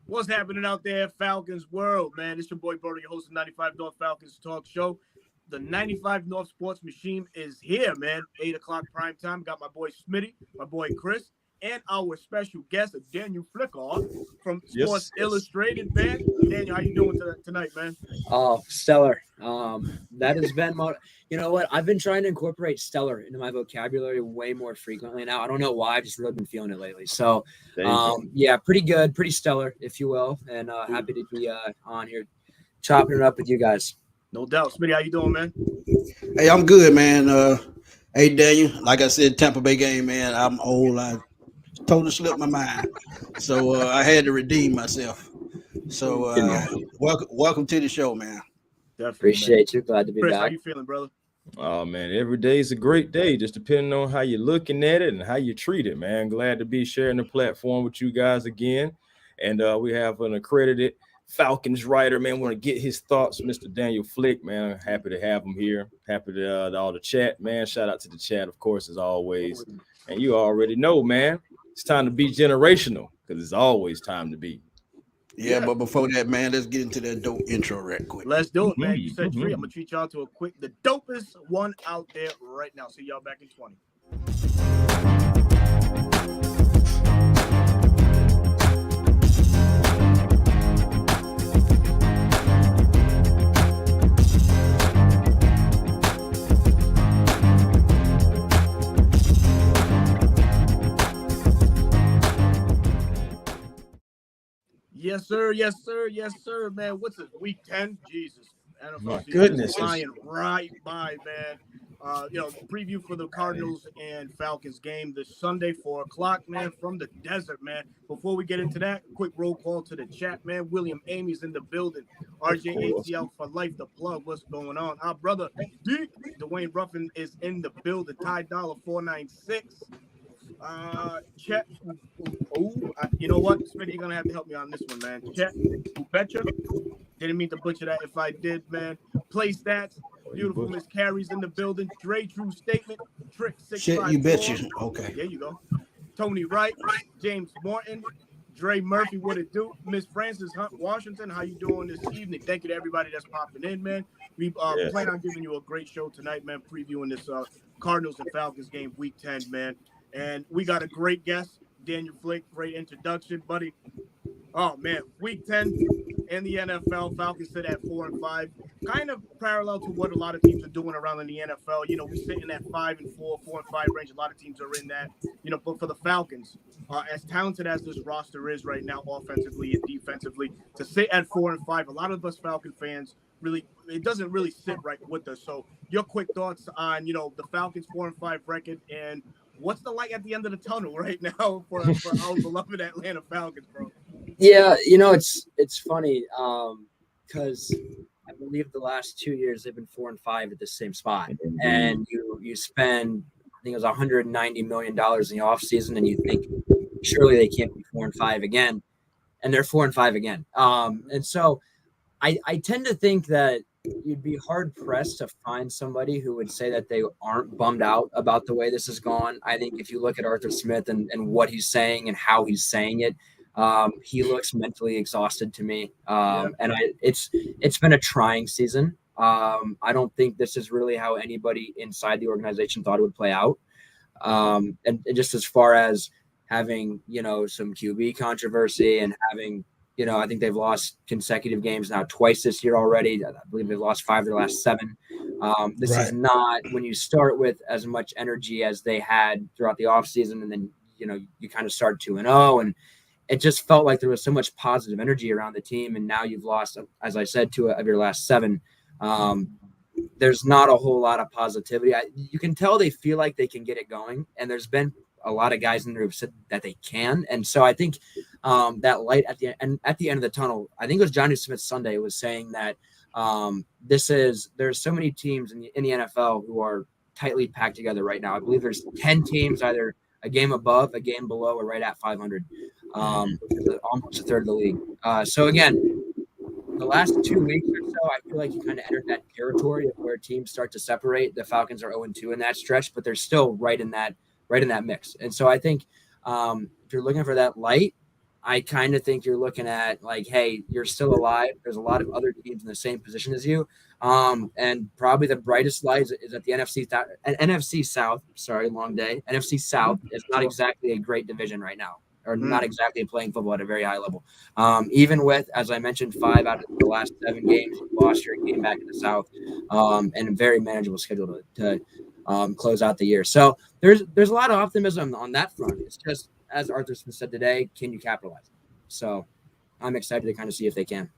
What's happening out there, Falcons world, man? It's your boy Brody, your host of 95 North Falcons Talk Show. The 95 North Sports Machine is here, man. 8 o'clock prime time. Got my boy Smitty, my boy Chris, and our special guest, Daniel Flicker from Sports Illustrated, man. Daniel, how you doing tonight, man? Oh, stellar. That has been you know what? I've been trying to incorporate stellar into my vocabulary way more frequently now. I don't know why. I've just really been feeling it lately. So, yeah, pretty good, pretty stellar, if you will. And happy to be on here chopping it up with you guys. No doubt. Smitty, how you doing, man? Hey, I'm good, man. Hey, Daniel, like I said, Tampa Bay game, man, I'm old. I totally slipped my mind. So I had to redeem myself. So welcome to the show, man. Definitely, appreciate you. Glad to be Chris, back. How you feeling, brother? Oh, man, every day is a great day, just depending on how you're looking at it and how you treat it, man. Glad to be sharing the platform with you guys again. And we have an accredited Falcons writer, man. Want to get his thoughts, Mr. Daniel Flick, man. Happy to have him here. Happy to all the chat, man. Shout out to the chat, of course, as always. And you already know, man, it's time to be generational because it's always time to be. Yeah, but before that, man, let's get into that dope intro right quick. Let's do it, man. You said free. I'm going to treat y'all to the dopest one out there right now. See y'all back in 20. Yes, sir. Yes, sir. Yes, sir, man. What's it? Week 10? Jesus. My goodness. Flying right by, man. Preview for the Cardinals and Falcons game this Sunday, 4 o'clock, man, from the desert, man. Before we get into that, quick roll call to the chat, man. William Amy's in the building. RJATL for life, the plug. What's going on? Our brother, Dwayne Ruffin, is in the building. Ty Dollar 496. Chet. You know what, Smitty, you're gonna have to help me on this one, man. Chet, betcha. Didn't mean to butcher that. If I did, man. Play stats. Beautiful Miss Carrie's in the building. Dre, true statement. Trick 654. Shit, you betcha. Okay. There you go. Tony Wright. James Morton. Dre Murphy, what it do? Miss Francis Hunt Washington, how you doing this evening? Thank you to everybody that's popping in, man. We plan on giving you a great show tonight, man. Previewing this Cardinals and Falcons game, Week 10, man. And we got a great guest, Daniel Flick. Great introduction, buddy. Oh, man. Week 10 in the NFL. Falcons sit at 4-5. Kind of parallel to what a lot of teams are doing around in the NFL. You know, we're sitting at 5-4, 4-5 range. A lot of teams are in that. You know, but for the Falcons, as talented as this roster is right now, offensively and defensively, to sit at 4-5, a lot of us Falcon fans really, it doesn't really sit right with us. So your quick thoughts on, the Falcons 4-5 record and what's the light at the end of the tunnel right now for our beloved Atlanta Falcons, bro? Yeah, it's funny because I believe the last 2 years they've been 4-5 at the same spot, and you spend, I think it was $190 million in the offseason, and you think surely they can't be 4-5 again, and they're 4-5 again. And so I tend to think that you'd be hard pressed to find somebody who would say that they aren't bummed out about the way this has gone. I think if you look at Arthur Smith and what he's saying and how he's saying it, he looks mentally exhausted to me. And it's been a trying season. I don't think this is really how anybody inside the organization thought it would play out. And just as far as having, some QB controversy and having, I think they've lost consecutive games now twice this year already. I believe they've lost 5 of their last 7. This is not when you start with as much energy as they had throughout the offseason, and then, you kind of start 2-0, and it just felt like there was so much positive energy around the team. And now you've lost, as I said, 2 of your last 7. There's not a whole lot of positivity. You can tell they feel like they can get it going, and there's been a lot of guys in there who've said that they can. And so I think that light at the end of the tunnel, I think it was Johnny Smith Sunday was saying that there's so many teams in the NFL who are tightly packed together right now. I believe there's 10 teams, either a game above, a game below, or right at 500, almost a third of the league. So again, the last 2 weeks or so, I feel like you kind of entered that territory of where teams start to separate. The Falcons are 0-2 in that stretch, but they're still right in that mix. And so I think If you're looking for that light, I kind of think you're looking at like, hey, you're still alive. There's a lot of other teams in the same position as you. And probably the brightest light is at the NFC South. Sorry, long day. NFC South is not exactly a great division right now, or not exactly playing football at a very high level. Even with, as I mentioned, 5 out of the last 7 games, you lost your game back in the South, and a very manageable schedule to close out the year. So there's a lot of optimism on that front. It's just, as Arthur Smith said today, can you capitalize? So I'm excited to kind of see if they can.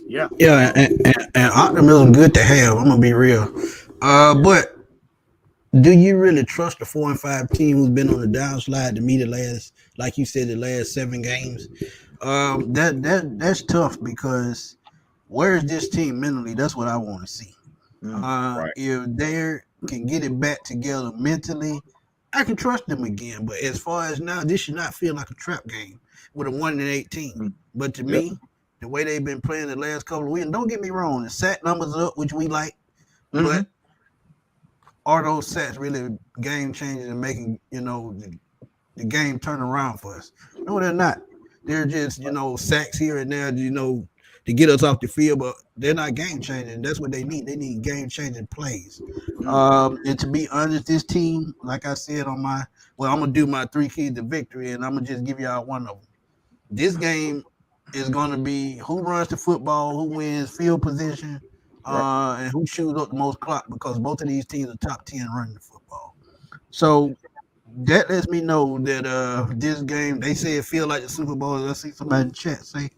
Yeah, and optimism good to have. I'm gonna be real, but do you really trust the 4-5 team who's been on the downslide to me the last, like you said, the last 7 games? That's tough because where is this team mentally? That's what I want to see. Right. If they can get it back together mentally, I can trust them again. But as far as now, this should not feel like a trap game with a 1-18. But to me, the way they've been playing the last couple of weeks, and don't get me wrong, the sack numbers are up, which we like, but are those sacks really game changing and making, the game turn around for us? No, they're not. They're just, sacks here and there, to get us off the field, but they're not game changing. That's what they need. They need game changing plays. And to be honest, this team, like I said I'm gonna do my 3 keys to victory, and I'm gonna just give y'all one of them. This game is gonna be who runs the football, who wins field position, and who chews up the most clock, because both of these teams are top 10 running the football. So that lets me know that this game, they say it feel like the Super Bowl. I see somebody in the chat say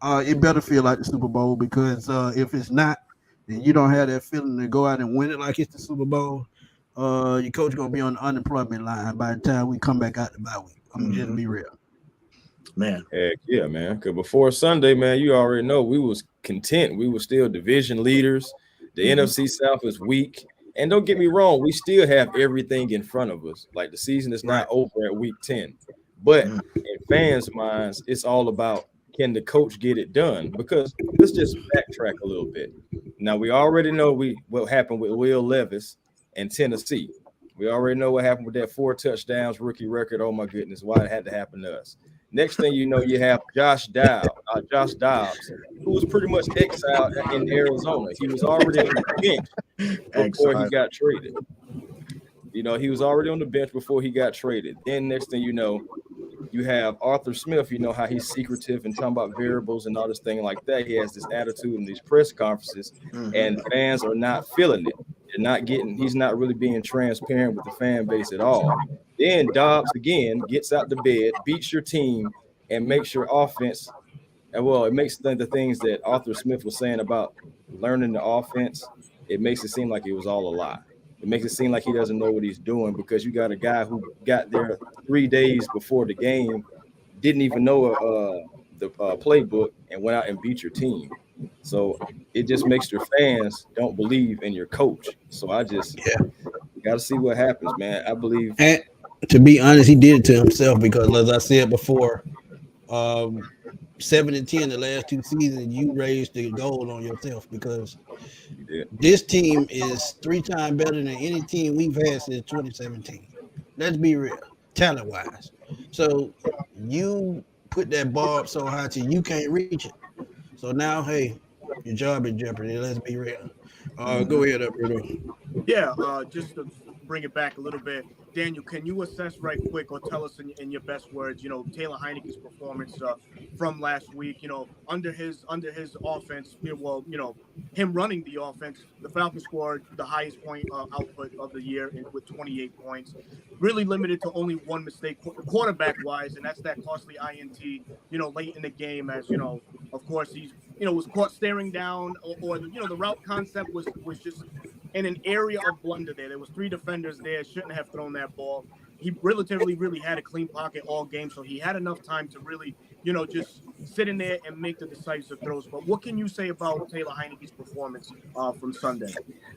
it better feel like the Super Bowl, because if it's not, and you don't have that feeling to go out and win it like it's the Super Bowl, your coach gonna be on the unemployment line by the time we come back out the bye week. I'm gonna just be real. Man. Heck yeah, man. Because before Sunday, man, you already know we was content. We were still division leaders. The NFC South is weak. And don't get me wrong, we still have everything in front of us. Like, the season is not over at week 10. But in fans' minds, it's all about, can the coach get it done? Because let's just backtrack a little bit. Now, we already know what happened with Will Levis and Tennessee. We already know what happened with that 4 touchdowns rookie record. Oh, my goodness, why it had to happen to us. Next thing you know, you have Josh Dobbs, who was pretty much exiled in Arizona. He was already on the bench before he got traded. He was already on the bench before he got traded. Then next thing you know, you have Arthur Smith, how he's secretive and talking about variables and all this thing like that. He has this attitude in these press conferences, and fans are not feeling it. He's not really being transparent with the fan base at all. Then Dobbs again gets out the bed, beats your team, and makes your offense. And well, it makes the things that Arthur Smith was saying about learning the offense, it makes it seem like it was all a lie. It makes it seem like he doesn't know what he's doing, because you got a guy who got there 3 days before the game, didn't even know the playbook, and went out and beat your team. So it just makes your fans don't believe in your coach. So I just got to see what happens, man. I believe. And to be honest, he did it to himself, because, as I said before, 7-10 the last 2 seasons, you raised the goal on yourself, because this team is 3 times better than any team we've had since 2017. Let's be real, talent-wise. So you put that bar up so high till you can't reach it. So now, hey, your job in jeopardy. Let's be real. Go ahead, Bruno. Yeah, just to bring it back a little bit, Daniel, can you assess right quick, or tell us in your best words, Taylor Heinicke's performance from last week, under his offense, him running the offense, the Falcons scored the highest point output of the year with 28 points, really limited to only one mistake quarterback-wise, and that's that costly INT, late in the game, as, of course, he's, was caught staring down, or the route concept was just in an area of blunder there. There was 3 defenders there, shouldn't have thrown that ball. He relatively really had a clean pocket all game, so he had enough time to really, just sit in there and make the decisive throws. But what can you say about Taylor Heinicke's performance from Sunday?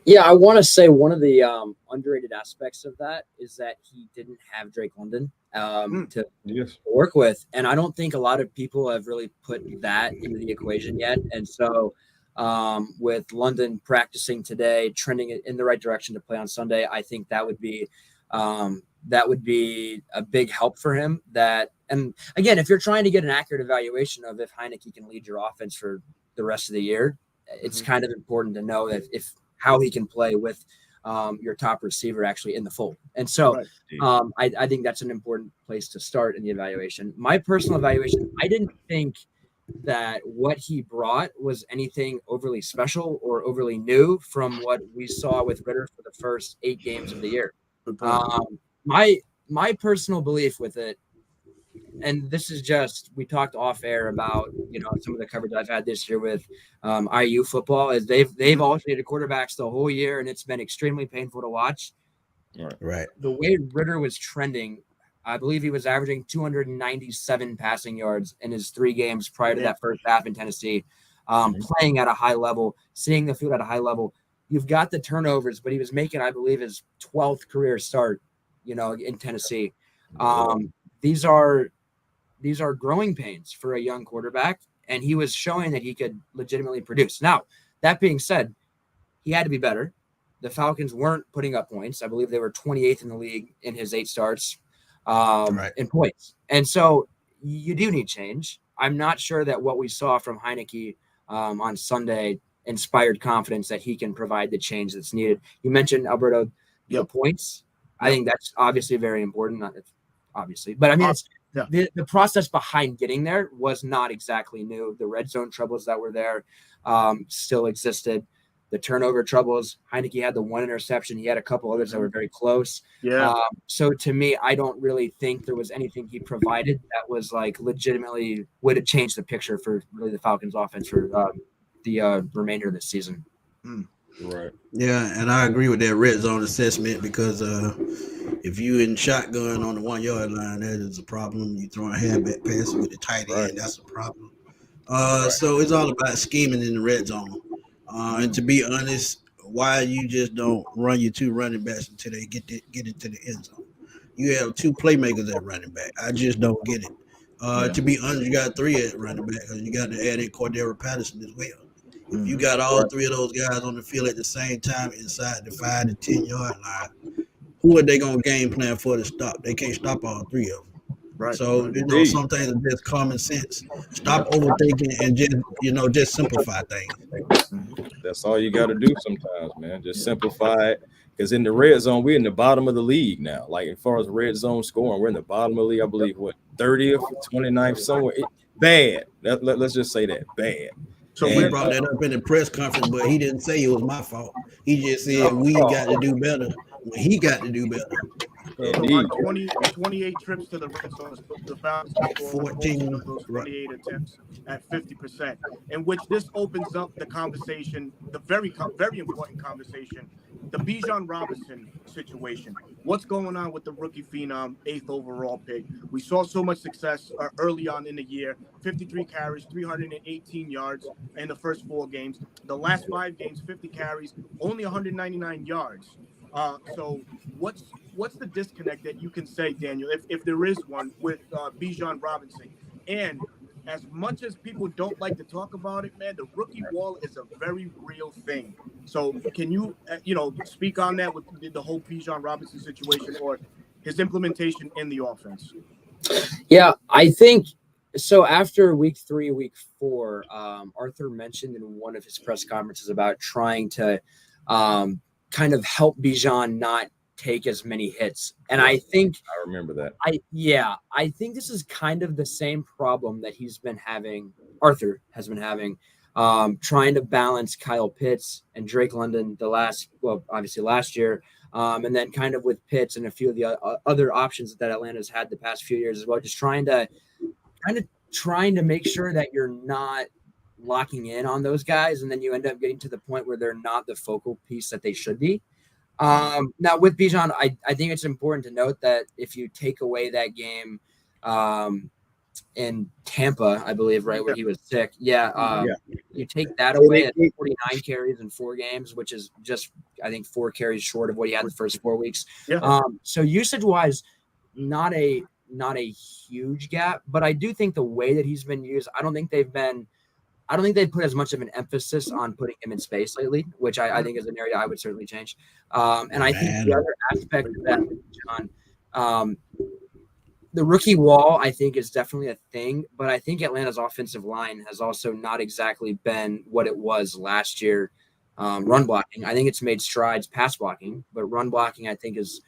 Yeah, I want to say one of the underrated aspects of that is that he didn't have Drake London to work with. And I don't think a lot of people have really put that into the equation yet. And so with London practicing today, trending in the right direction to play on Sunday, I think that would be That would be a big help for him. And again, if you're trying to get an accurate evaluation of if Heineke can lead your offense for the rest of the year, it's kind of important to know that how he can play with your top receiver actually in the fold. And so I think that's an important place to start in the evaluation. My personal evaluation, I didn't think that what he brought was anything overly special or overly new from what we saw with Ritter for the first 8 games of the year. My personal belief with it, and this is just, we talked off air about, some of the coverage I've had this year with IU football, is they've alternated quarterbacks the whole year, and it's been extremely painful to watch. Right. The way Ritter was trending, I believe he was averaging 297 passing yards in his 3 games prior to that first half in Tennessee, playing at a high level, seeing the field at a high level. You've got the turnovers, but he was making, I believe, his 12th career start, in Tennessee. These are growing pains for a young quarterback, and he was showing that he could legitimately produce. Now, that being said, he had to be better. The Falcons weren't putting up points. I believe they were 28th in the league in his 8 starts in points. And so you do need change. I'm not sure that what we saw from Heineke on Sunday inspired confidence that he can provide the change that's needed. You mentioned, Alberto, the points. I think that's obviously very important. Obviously, but I mean, the process behind getting there was not exactly new. The red zone troubles that were there still existed. The turnover troubles. Heineke had the 1 interception. He had a couple others that were very close. So to me, I don't really think there was anything he provided that was like legitimately would have changed the picture for really the Falcons offense for the remainder of the season. Right. Yeah, and I agree with that red zone assessment because if you in shotgun on the 1 yard line, that is a problem. You throwing a halfback pass with the tight end, that's a problem. So it's all about scheming in the red zone. And to be honest, why you just don't run your 2 running backs until they get into the end zone? You have 2 playmakers at running back. I just don't get it. To be honest, you got 3 at running back because you got to add in Cordero Patterson as well. If you got all 3 of those guys on the field at the same time inside the 5 to 10 yard line, who are they going to game plan for to stop? They can't stop all 3 of them. So, some things are just common sense. Stop overthinking and just simplify things. That's all you got to do sometimes, man. Just simplify it. Because in the red zone, we're in the bottom of the league now. Like, as far as red zone scoring, we're in the bottom of the league, I believe, 30th, 29th, somewhere. Bad. Let's just say that. Bad. So we brought that up in the press conference, but he didn't say it was my fault. He just said we got to do better when he got to do better. So on 28 trips to the red zone, the Falcons 14 of those 28 attempts at 50%, in which this opens up the conversation, the very important conversation, the Bijan Robinson situation. What's going on with the rookie phenom, 8th overall pick? We saw so much success early on in the year, 53 carries, 318 yards in the first 4 games. The last 5 games, 50 carries, only 199 yards. So what's the disconnect that you can say, Daniel, if there is one, with Bijan Robinson? And as much as people don't like to talk about it, man, the rookie wall is a very real thing. So can you, speak on that with the whole Bijan Robinson situation or his implementation in the offense? Yeah, I think so. After week 3, week 4, Arthur mentioned in one of his press conferences about trying to kind of help Bijan not take as many hits. And I think I remember that. I think this is kind of the same problem that Arthur has been having, trying to balance Kyle Pitts and Drake London obviously last year. And then kind of with Pitts and a few of the other options that Atlanta's had the past few years as well, just trying to make sure that you're not locking in on those guys. And then you end up getting to the point where they're not the focal piece that they should be. Now with Bijan, I think it's important to note that if you take away that game in Tampa, I believe, right, where he was sick. You take that away at 49 carries in 4 games, which is just, I think, 4 carries short of what he had the first 4 weeks. So usage wise, not a huge gap, but I do think the way that he's been used, I don't think they've been I don't think they put as much of an emphasis on putting him in space lately, which I think is an area I would certainly change. And I think the other aspect of that, John, the rookie wall, I think, is definitely a thing, but I think Atlanta's offensive line has also not exactly been what it was last year. Run blocking, I think it's made strides pass blocking, but run blocking, I think, has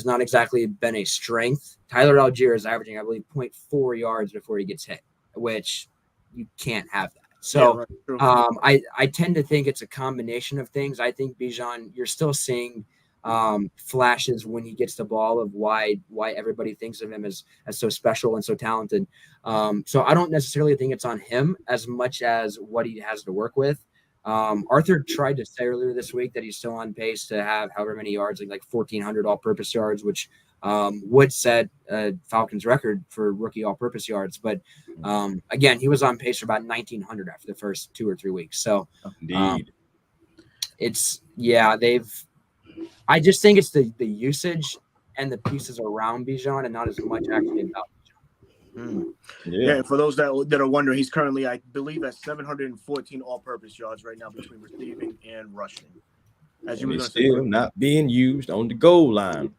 not exactly been a strength. Tyler Algier is averaging, I believe, 0.4 yards before he gets hit, which you can't have that. So I tend to think it's a combination of things. I think Bijan, you're still seeing flashes when he gets the ball of why everybody thinks of him as so special and so talented. So I don't necessarily think it's on him as much as what he has to work with. Arthur tried to say earlier this week that he's still on pace to have however many yards, like 1,400 all-purpose yards, which would set Falcons record for rookie all-purpose yards. But again, he was on pace for about 1,900 after the first 2 or 3 weeks. So I just think it's the usage and the pieces around Bijan and not as much actually about Bijan. Yeah, for those that are wondering, he's currently, I believe, at 714 all-purpose yards right now between receiving and rushing. As you were still not being used on the goal line.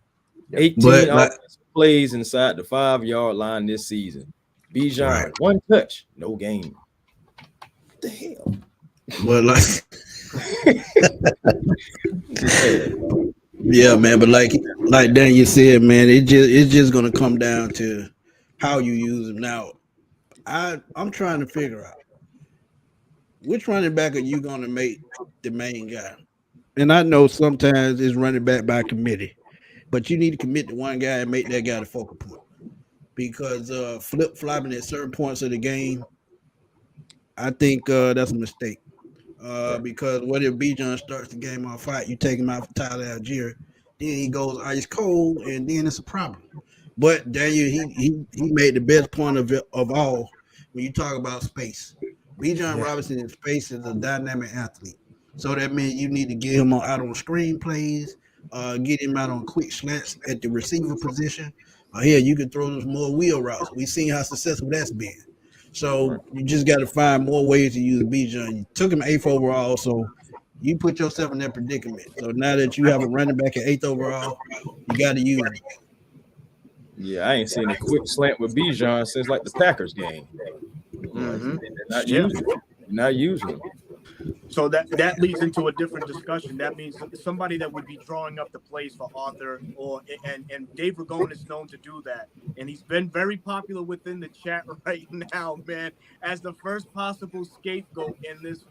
18 offensive plays inside the 5-yard line this season. Bijan, 1 touch, no game. What the hell? But yeah, man. But like Daniel said, man, it's just gonna come down to how you use him. Now, I'm trying to figure out which running back are you gonna make the main guy. And I know sometimes it's running back by committee, but you need to commit to one guy and make that guy the focal point. Because flip-flopping at certain points of the game, I think that's a mistake. Because what if Bijan starts the game off fight, you take him out for Tyler Algier, then he goes ice cold, and then it's a problem. But Daniel, he made the best point of all when you talk about space. Bijan Robinson in space is a dynamic athlete. So that means you need to get him out on screen plays, get him out on quick slants at the receiver position. Here, you can throw those more wheel routes. We've seen how successful that's been. So you just got to find more ways to use Bijan. You took him 8th overall, so you put yourself in that predicament. So now that you have a running back at 8th overall, you got to use him. Yeah, I ain't seen a quick slant with Bijan since like the Packers game. They're not using him. So that leads into a different discussion. That means somebody that would be drawing up the plays for Arthur, and Dave Ragone is known to do that, and he's been very popular within the chat right now, man, as the first possible scapegoat in this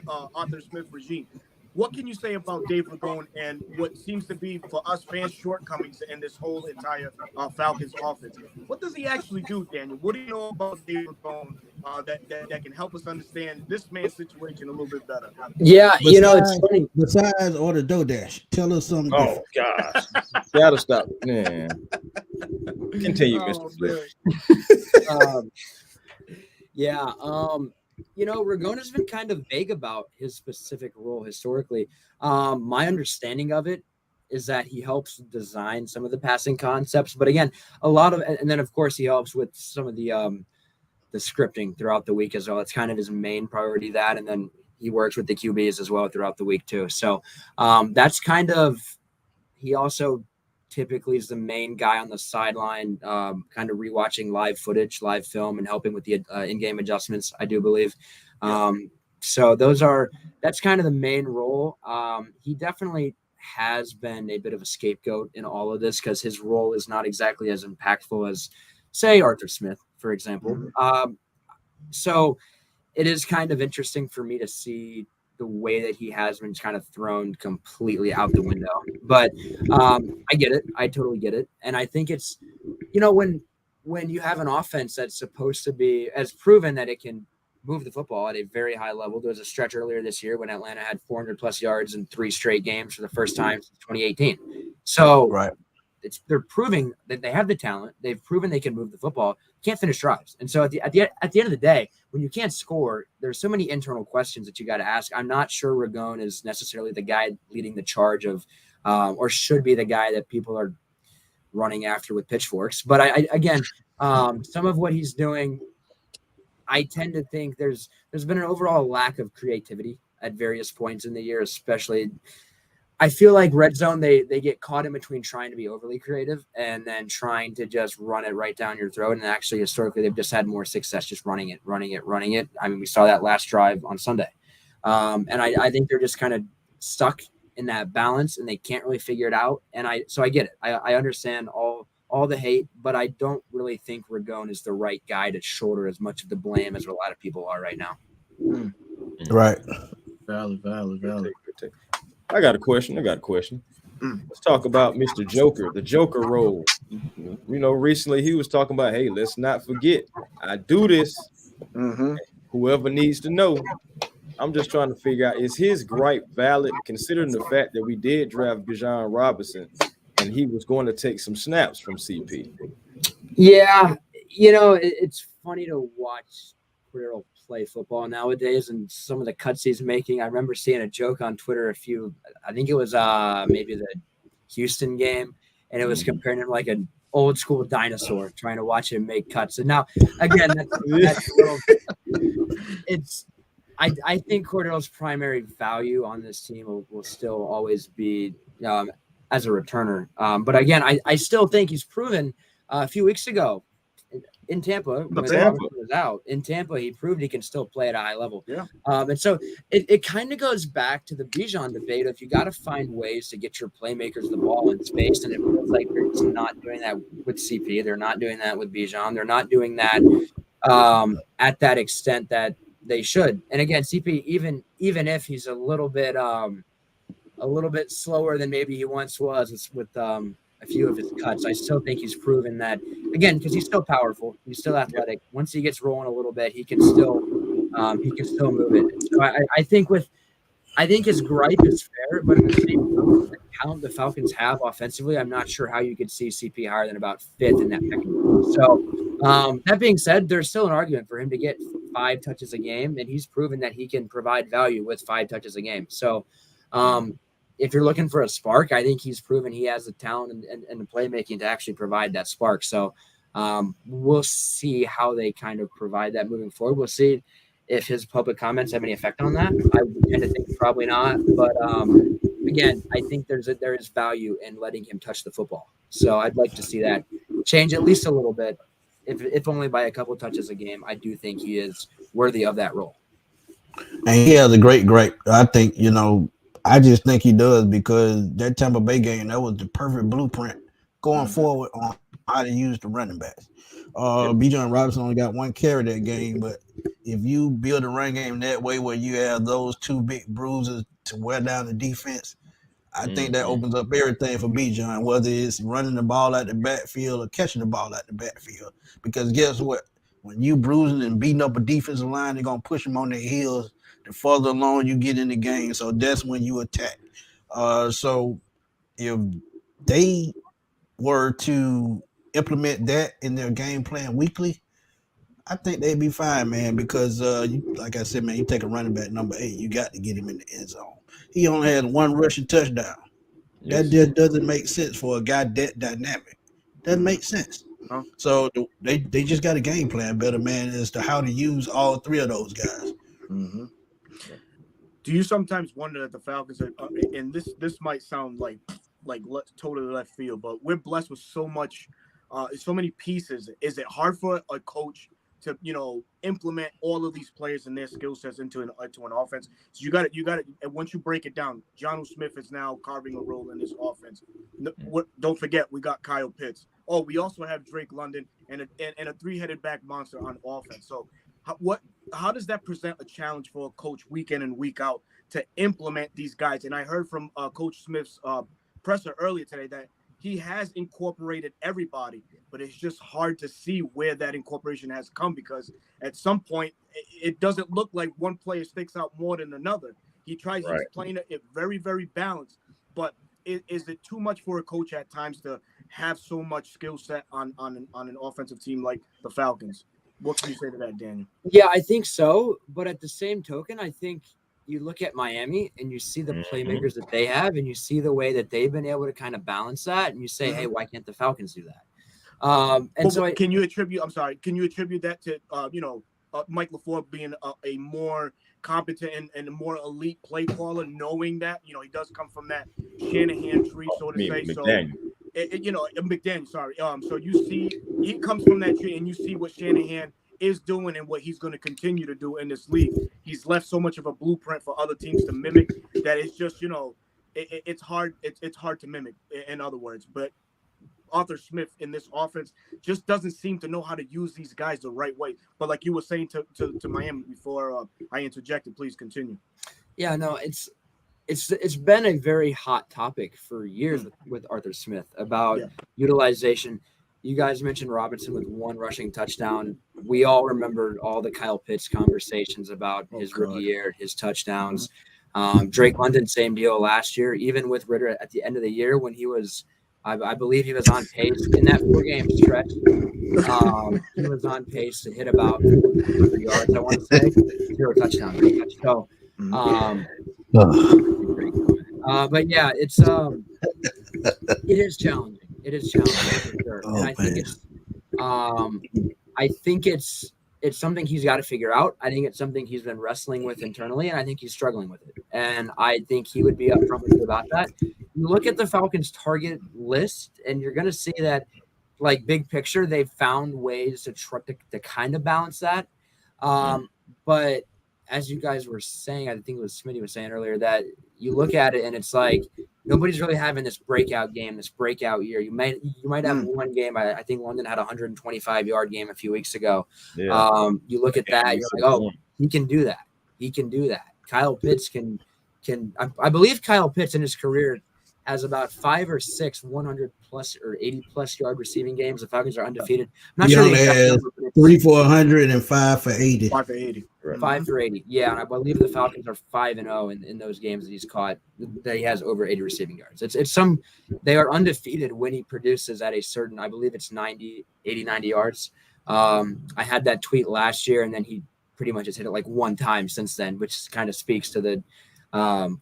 Arthur Smith regime. What can you say about Dave Ragone and what seems to be, for us fans, shortcomings in this whole entire Falcons offense? What does he actually do, Daniel? What do you know about Dave Ragone that can help us understand this man's situation a little bit better? Yeah, it's funny. Besides order DoorDash, tell us something different. Gosh. Gotta stop. Man. Continue, Mr. Flip. Ragone has been kind of vague about his specific role historically. My understanding of it is that he helps design some of the passing concepts, but again, and then of course he helps with some of the scripting throughout the week as well. It's kind of his main priority, that, and then he works with the QBs as well throughout the week too. So that's kind of, he also typically is the main guy on the sideline, kind of rewatching live footage, live film, and helping with the in-game adjustments, I do believe. So that's kind of the main role. He definitely has been a bit of a scapegoat in all of this because his role is not exactly as impactful as, say, Arthur Smith, for example. So it is kind of interesting for me to see the way that he has been kind of thrown completely out the window. But I get it. I totally get it. And I think it's, when you have an offense that's supposed to be, as proven that it can move the football at a very high level. There was a stretch earlier this year when Atlanta had 400 plus yards in 3 straight games for the first time since 2018. So they're proving that they have the talent. They've proven they can move the football. Can't finish drives. And so at the end of the day, when you can't score, there's so many internal questions that you got to ask. I'm not sure Ragone is necessarily the guy leading the charge of, or should be the guy that people are running after with pitchforks. But again, some of what he's doing, I tend to think there's been an overall lack of creativity at various points in the year, especially. I feel like red zone, they get caught in between trying to be overly creative and then trying to just run it right down your throat. And actually, historically, they've just had more success just running it. I mean, we saw that last drive on Sunday. And I think they're just kind of stuck in that balance and they can't really figure it out. And so I get it. I understand all the hate, but I don't really think Ragone is the right guy to shoulder as much of the blame as a lot of people are right now. Right. Valid. I got a question. Let's talk about Mr. Joker, the Joker role. Recently he was talking about, hey, let's not forget, I do this. Whoever needs to know. I'm just trying to figure out, is his gripe valid, considering the fact that we did draft Bijan Robinson and he was going to take some snaps from CP? Yeah, it's funny to watch Cordero play football nowadays and some of the cuts he's making. I remember seeing a joke on Twitter I think it was maybe the Houston game, and it was comparing him like an old school dinosaur, trying to watch him make cuts. And now, again, I think Cordero's primary value on this team will still always be as a returner. But again, I still think he's proven a few weeks ago in Tampa, when Robinson was out in Tampa, he proved he can still play at a high level. Yeah. And so it kind of goes back to the Bijan debate. If you got to find ways to get your playmakers the ball in space, and it feels like they're just not doing that with CP. They're not doing that with Bijan. They're not doing that at that extent that they should. And again, CP, even if he's a little bit slower than maybe he once was with a few of his cuts, I still think he's proven that, again, because he's still powerful, he's still athletic. Once he gets rolling a little bit, he can still move it. So I think his gripe is fair, but at the same time, the talent the Falcons have offensively, I'm not sure how you could see CP higher than about 5th in that pecking order. So that being said, there's still an argument for him to get 5 touches a game, and he's proven that he can provide value with 5 touches a game. So if you're looking for a spark, I think he's proven he has the talent and the playmaking to actually provide that spark. So we'll see how they kind of provide that moving forward. We'll see if his public comments have any effect on that. I tend to think probably not. But again, I think there is value in letting him touch the football. So I'd like to see that change at least a little bit, if only by a couple touches a game. I do think he is worthy of that role. And he has a great. I think, I just think he does, because that Tampa Bay game, that was the perfect blueprint going forward on how to use the running backs. Bijan Robinson only got 1 carry that game, but if you build a run game that way where you have those 2 big bruises to wear down the defense, I think that opens up everything for Bijan, whether it's running the ball out the backfield or catching the ball out the backfield. Because guess what? When you bruising and beating up a defensive line, they're going to push them on their heels the further along you get in the game. So that's when you attack. So if they were to implement that in their game plan weekly, I think they'd be fine, man, because like I said, man, you take a running back number 8, you got to get him in the end zone. He only had 1 rushing touchdown. Yes. That just doesn't make sense for a guy that dynamic. Doesn't make sense. Huh? So they just got a game plan better, man, as to how to use all 3 of those guys. Mm-hmm. Do you sometimes wonder that the Falcons are, and this might sound like totally left field, but we're blessed with so many pieces. Is it hard for a coach to implement all of these players and their skill sets into an offense? So you got to and once you break it down, Jonnu Smith is now carving a role in this offense. Don't forget, we got Kyle Pitts. Oh, we also have Drake London and a 3-headed back monster on offense. So how does that present a challenge for a coach week in and week out to implement these guys? And I heard from Coach Smith's presser earlier today that he has incorporated everybody, but it's just hard to see where that incorporation has come, because at some point it doesn't look like one player sticks out more than another. He's playing it very, very balanced, but is it too much for a coach at times to have so much skill set on an offensive team like the Falcons? What can you say to that, Daniel? Yeah, I think so. But at the same token, I think you look at Miami and you see the playmakers that they have, and you see the way that they've been able to kind of balance that, and you say, hey, why can't the Falcons do that? Can you attribute that to Mike LaFleur being a more competent and a more elite play caller, knowing that, you know, he does come from that Shanahan tree, so to say. McDaniel. So, you know, McDaniel, sorry. So you see, he comes from that tree, and you see what Shanahan is doing and what he's going to continue to do in this league. He's left so much of a blueprint for other teams to mimic that it's just, you know, it's hard. It's hard to mimic, in other words. But Arthur Smith in this offense just doesn't seem to know how to use these guys the right way. But like you were saying to Miami before I interjected, please continue. Yeah, no, it's been a very hot topic for years with Arthur Smith about utilization. You guys mentioned Robinson with 1 rushing touchdown. We all remembered all the Kyle Pitts conversations about his rookie year, his touchdowns. Drake London, same deal last year, even with Ritter at the end of the year when he was, I believe he was on pace in that 4-game stretch. He was on pace to hit about 100 yards, I want to say, 0 touchdowns. So, but yeah, it is challenging. It is challenging for sure. And I think it's something he's got to figure out. I think it's something he's been wrestling with internally, and I think he's struggling with it. And I think he would be upfront with you about that. You look at the Falcons' target list, and you're going to see that, like, big picture, they've found ways to kind of balance that. But as you guys were saying, I think it was Smitty was saying earlier, that you look at it and it's like nobody's really having this breakout game, this breakout year. You might have one game. I think London had a 125-yard game a few weeks ago. Yeah. You look at that, you're like, oh, he can do that. He can do that. Kyle Pitts can. I believe Kyle Pitts in his career has about 5 or 6 100+ or 80+ yard receiving games. The Falcons are undefeated. I'm not sure. He has 3 for 100 and 5 for 80. 5 for 80. Right. 5 for 80. Yeah, and I believe the Falcons are 5-0 in those games that he's caught. That he has over 80 receiving yards. They are undefeated when he produces at a certain, I believe it's 90 yards. I had that tweet last year, and then he pretty much has hit it like 1 time since then, which kind of speaks to the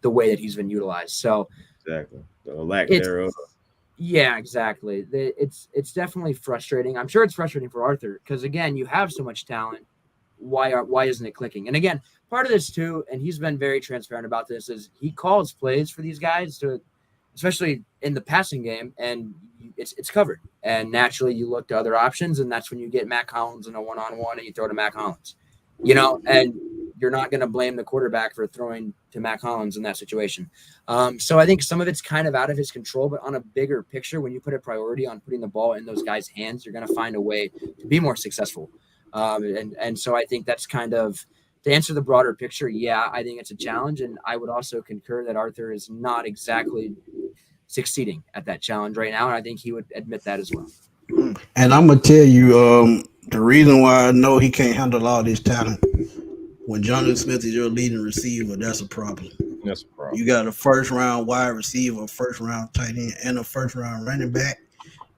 way that he's been utilized. So exactly. The lack thereof. Yeah, exactly. It's definitely frustrating. I'm sure it's frustrating for Arthur because, again, you have so much talent. Why isn't it clicking? And again, part of this too, and he's been very transparent about this, is he calls plays for these guys to, especially in the passing game, and it's covered. And naturally, you look to other options, and that's when you get Matt Collins in a 1-on-1, and you throw to Matt Collins. You know, and you're not going to blame the quarterback for throwing to Matt Collins in that situation. So I think some of it's kind of out of his control, but on a bigger picture, when you put a priority on putting the ball in those guys' hands, you're going to find a way to be more successful. And so I think that's kind of, to answer the broader picture, yeah, I think it's a challenge. And I would also concur that Arthur is not exactly succeeding at that challenge right now. And I think he would admit that as well. And I'm going to tell you, the reason why I know he can't handle all this talent, when Jonathan Smith is your leading receiver, that's a problem. That's a problem. You got a first-round wide receiver, first-round tight end, and a first-round running back,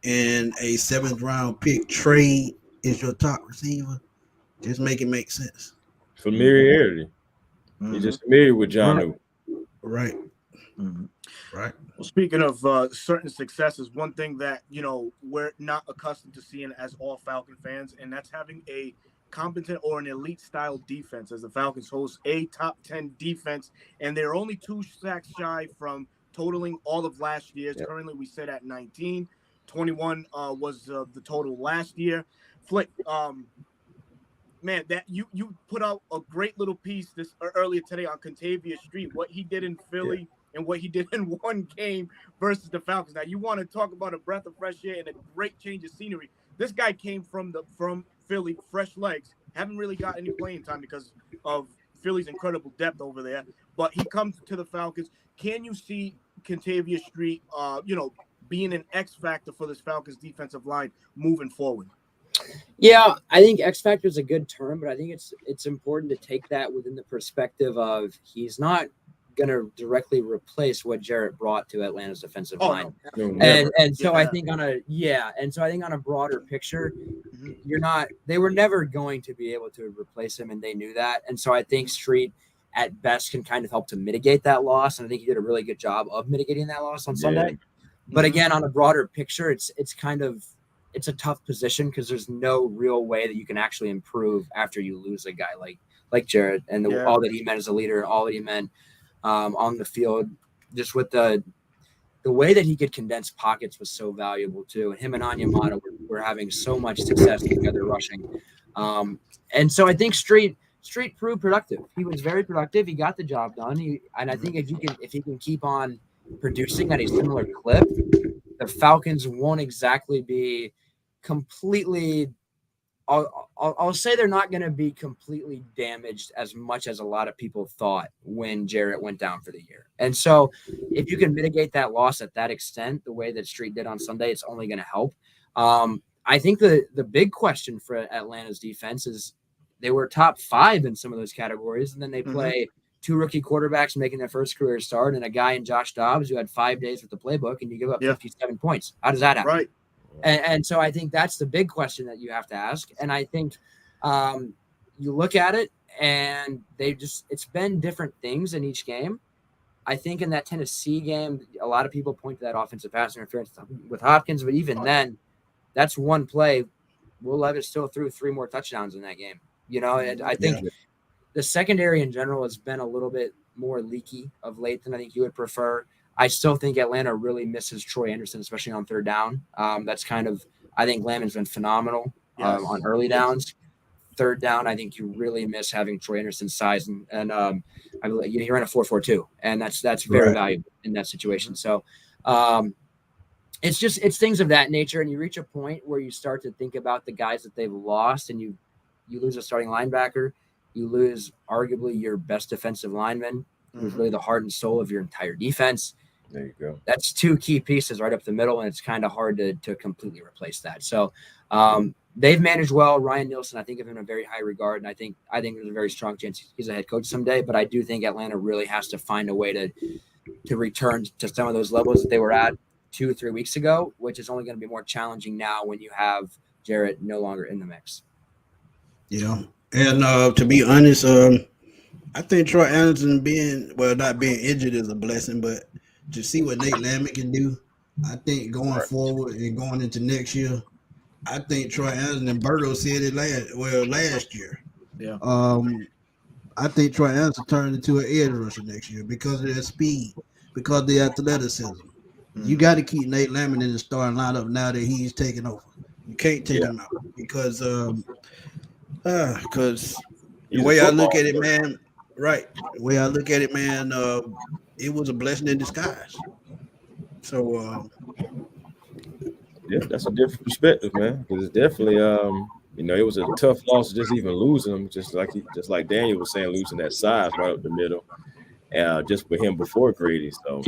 and a 7th-round pick trade is your top receiver. Just make it make sense. Familiarity. You're just familiar with John. Right. Right. Well, speaking of certain successes, one thing that, you know, we're not accustomed to seeing as all Falcon fans, and that's having a competent or an elite style defense, as the Falcons host a top 10 defense, and they're only 2 sacks shy from totaling all of last year's. Yep. Currently, we sit at 19. 21 was the total last year. Flick, man, that you put out a great little piece earlier today on Contavia Street, what he did in Philly and what he did in one game versus the Falcons. Now, you want to talk about a breath of fresh air and a great change of scenery. This guy came from Philly, fresh legs, haven't really got any playing time because of Philly's incredible depth over there. But he comes to the Falcons. Can you see Contavia Street, being an X factor for this Falcons defensive line moving forward? Yeah, I think X factor is a good term, but I think it's important to take that within the perspective of he's not going to directly replace what Jarrett brought to Atlanta's defensive line. No, and so I think on a broader picture, they were never going to be able to replace him, and they knew that. And so I think Street at best can kind of help to mitigate that loss. And I think he did a really good job of mitigating that loss on Sunday. But again, on a broader picture, it's kind of it's a tough position because there's no real way that you can actually improve after you lose a guy like Jarrett and all that he meant as a leader, all that he meant on the field, just with the way that he could condense pockets was so valuable too. And him and Onyemata were having so much success together rushing. And so I think Street proved productive. He was very productive. He got the job done. And I think if he can keep on producing at a similar clip, the Falcons won't exactly be completely. I'll say they're not going to be completely damaged as much as a lot of people thought when Jarrett went down for the year. And so if you can mitigate that loss at that extent, the way that Street did on Sunday, it's only going to help. I think the big question for Atlanta's defense is they were top 5 in some of those categories, and then they play 2 rookie quarterbacks making their first career start and a guy in Josh Dobbs who had 5 days with the playbook, and you give up 57 points. How does that happen? Right. And so I think that's the big question that you have to ask. And I think you look at it and it's been different things in each game. I think in that Tennessee game, a lot of people point to that offensive pass interference with Hopkins, but even then, that's one play. Will Levis still threw 3 more touchdowns in that game. And I think the secondary in general has been a little bit more leaky of late than I think you would prefer. I still think Atlanta really misses Troy Anderson, especially on third down. That's I think Landman's been phenomenal on early downs. Third down, I think you really miss having Troy Anderson's size, and I believe you're in a 4-4-2, and that's very valuable in that situation. So it's things of that nature, and you reach a point where you start to think about the guys that they've lost, and you lose a starting linebacker, you lose arguably your best defensive lineman, who's really the heart and soul of your entire defense. There you go. That's 2 key pieces right up the middle, and it's kind of hard to completely replace that. So they've managed well. Ryan Nielsen, I think of him in a very high regard, and I think there's a very strong chance he's a head coach someday. But I do think Atlanta really has to find a way to return to some of those levels that they were at 2 or 3 weeks ago, which is only going to be more challenging now when you have Jarrett no longer in the mix. Yeah, and to be honest, I think Troy Anderson not being injured is a blessing, but to see what Nate Landman can do, I think going forward and going into next year, I think Troy Anderson and Berto said it last year. Yeah. I think Troy Anderson turned into an edge rusher next year because of their speed, because of the athleticism. You got to keep Nate Landman in the starting lineup now that he's taking over. You can't take him out because the way I look at it, man. Right. The way I look at it, man, it was a blessing in disguise. So, that's a different perspective, man. Because it's definitely, it was a tough loss just even losing him, just like Daniel was saying, losing that size right up the middle, just with him before Grady. So,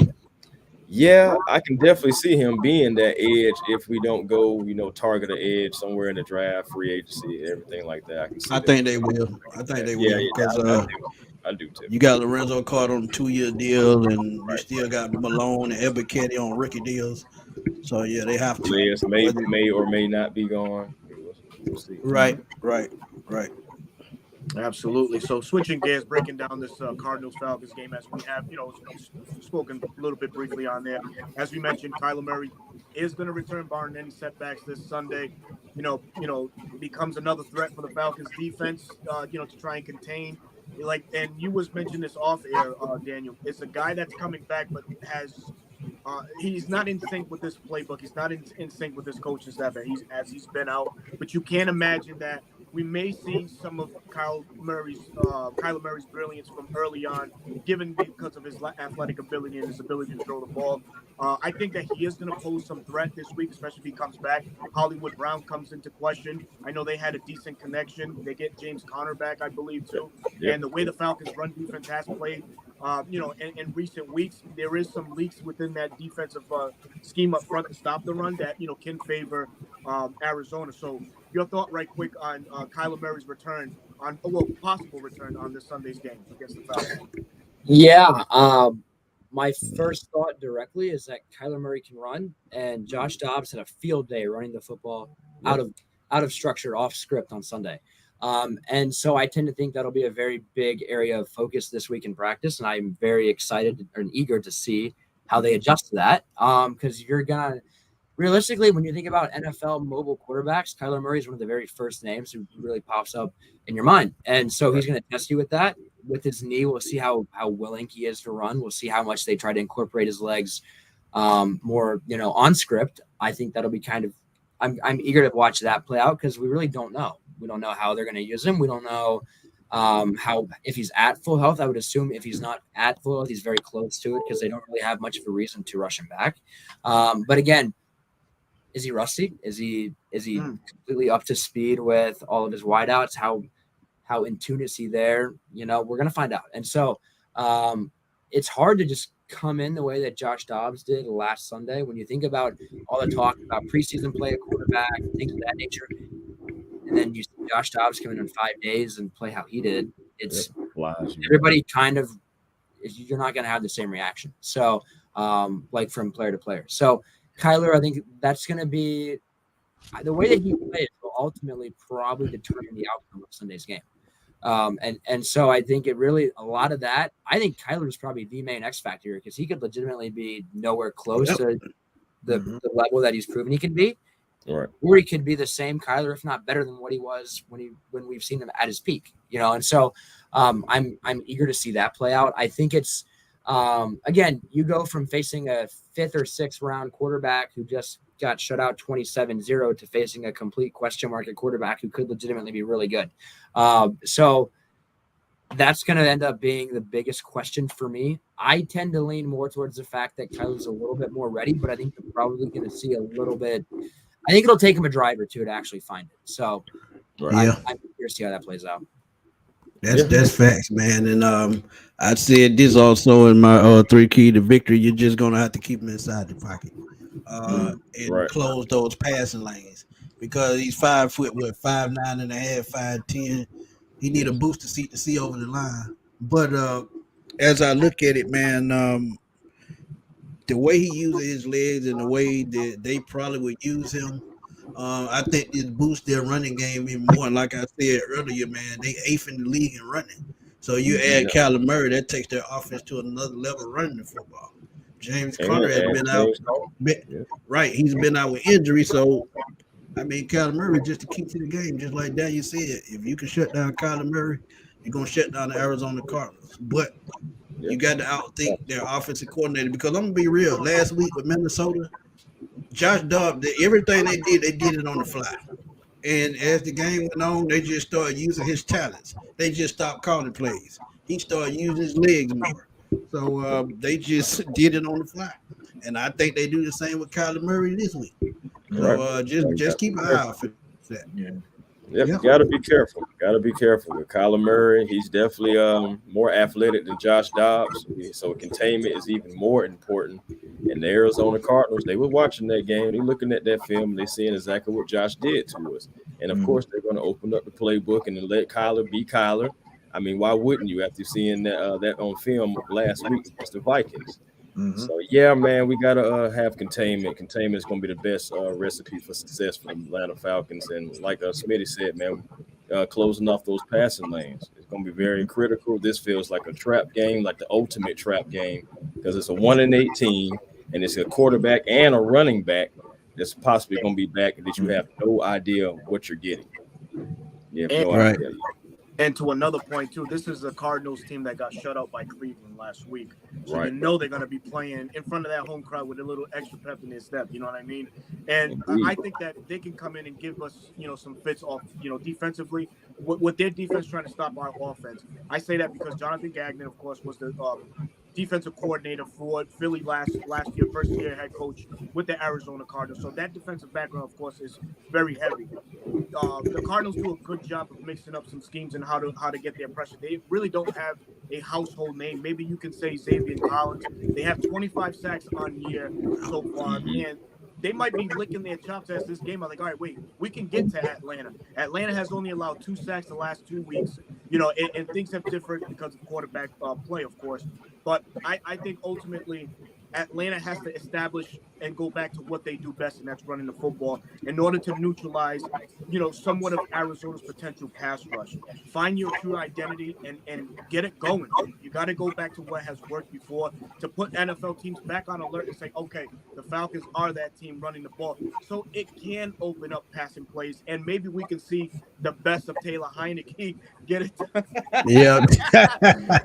yeah, I can definitely see him being that edge if we don't go, target an edge somewhere in the draft, free agency, everything like that. I think they will. Because I do too. You got Lorenzo Carter on a 2-year deal, and you still got Malone and Ebiketie on rookie deals. So yeah, they have to. Players may or may not be gone. We'll see. Right. Absolutely. So switching gears, breaking down this Cardinals Falcons game as we have, spoken a little bit briefly on there. As we mentioned, Kyler Murray is going to return barring any setbacks this Sunday. Becomes another threat for the Falcons defense. To try and contain. And you was mentioning this off air, Daniel. It's a guy that's coming back, but he's not in sync with this playbook. He's not in sync with his coaching staff as he's been out. But you can't imagine that we may see some of Kyler Murray's brilliance from early on, because of his athletic ability and his ability to throw the ball. I think that he is going to pose some threat this week, especially if he comes back. Hollywood Brown comes into question. I know they had a decent connection. They get James Conner back, I believe, too. Yep. And the way the Falcons' run defense has played, in recent weeks, there is some leaks within that defensive scheme up front to stop the run that, can favor Arizona. So your thought right quick on Kyler Murray's possible return on this Sunday's game against the Falcons. Yeah. My first thought directly is that Kyler Murray can run, and Josh Dobbs had a field day running the football out of structure, off script on Sunday. And so I tend to think that'll be a very big area of focus this week in practice. And I'm very excited and eager to see how they adjust to that. Because realistically, when you think about NFL mobile quarterbacks, Kyler Murray is one of the very first names who really pops up in your mind. And so he's going to test you with that. With his knee, we'll see how willing he is to run. We'll see how much they try to incorporate his legs more, on script. I think that'll be kind of – I'm eager to watch that play out because we really don't know. We don't know how they're going to use him. We don't know how if he's at full health. I would assume if he's not at full health, he's very close to it because they don't really have much of a reason to rush him back. But again, is he rusty? Is he completely up to speed with all of his wideouts? How in tune is he there? We're gonna find out. And so it's hard to just come in the way that Josh Dobbs did last Sunday. When you think about all the talk about preseason play at quarterback, things of that nature, and then you see Josh Dobbs come in 5 days and play how he did. It's everybody kind of you're not gonna have the same reaction. So like from player to player. So Kyler, I think that's going to be the way that he plays will ultimately probably determine the outcome of Sunday's game. And so I think it really a lot of that. I think Kyler is probably the main X factor because he could legitimately be nowhere close to the level that he's proven he can be, right? Or he could be the same Kyler, if not better than what he was when we've seen him at his peak. And so I'm eager to see that play out. I think it's. Again, you go from facing a 5th or 6th round quarterback who just got shut out 27-0 to facing a complete question mark at quarterback who could legitimately be really good. So that's going to end up being the biggest question for me. I tend to lean more towards the fact that Kyler's a little bit more ready, but I think you're probably going to see a little bit. I think it'll take him a drive or two to actually find it. So I'm curious to see how that plays out. That's facts, man. And I said this also in my 3 key to victory. You're just gonna have to keep him inside the pocket and close those passing lanes because he's 5 foot, 5'9" and a half, 5'10". He need a booster seat to see over the line. But as I look at it, man, the way he uses his legs and the way that they probably would use him. I think it boosts their running game even more. And like I said earlier, man, they 8th in the league in running. So you add Kyler Murray, that takes their offense to another level running the football. James Conner has been out. Right, he's been out with injury. So, I mean, Kyler Murray just the key to the game. Just like Daniel said, if you can shut down Kyler Murray, you're going to shut down the Arizona Cardinals. But you got to outthink their offensive coordinator because I'm going to be real. Last week with Minnesota, Josh Dobbs, everything they did it on the fly. And as the game went on, they just started using his talents. They just stopped calling plays. He started using his legs more. So they just did it on the fly. And I think they do the same with Kyler Murray this week. So just keep an eye out for that. You got to be careful. Got to be careful with Kyler Murray. He's definitely more athletic than Josh Dobbs. So containment is even more important. And the Arizona Cardinals, they were watching that game. They're looking at that film. And they're seeing exactly what Josh did to us. And, of course, they're going to open up the playbook and then let Kyler be Kyler. I mean, why wouldn't you after seeing that on film last week against the Vikings? So, yeah, man, we got to have containment. Containment is going to be the best recipe for success for the Atlanta Falcons. And like Smitty said, man, closing off those passing lanes. It's going to be very critical. This feels like a trap game, like the ultimate trap game, because it's a 1-18, and it's a quarterback and a running back that's possibly going to be back that you have no idea what you're getting. You have no idea. And to another point, too, this is a Cardinals team that got shut out by Cleveland last week. So you know they're going to be playing in front of that home crowd with a little extra pep in their step. You know what I mean? And I think that they can come in and give us, some fits off, defensively. With their defense trying to stop our offense. I say that because Jonathan Gagnon, of course, was the defensive coordinator for Philly last year, first year head coach with the Arizona Cardinals. So that defensive background, of course, is very heavy. The Cardinals do a good job of mixing up some schemes and how to get their pressure. They really don't have a household name. Maybe you can say Xavier Collins. They have 25 sacks on year so far, and they might be licking their chops as this game. I'm like, all right, wait, we can get to Atlanta. Atlanta has only allowed 2 sacks the last 2 weeks, and things have differed because of quarterback play, of course. But I think ultimately Atlanta has to establish and go back to what they do best, and that's running the football in order to neutralize, somewhat of Arizona's potential pass rush. Find your true identity and get it going. You got to go back to what has worked before to put NFL teams back on alert and say, okay, the Falcons are that team running the ball. So it can open up passing plays, and maybe we can see the best of Taylor Heineke get it done. Yeah.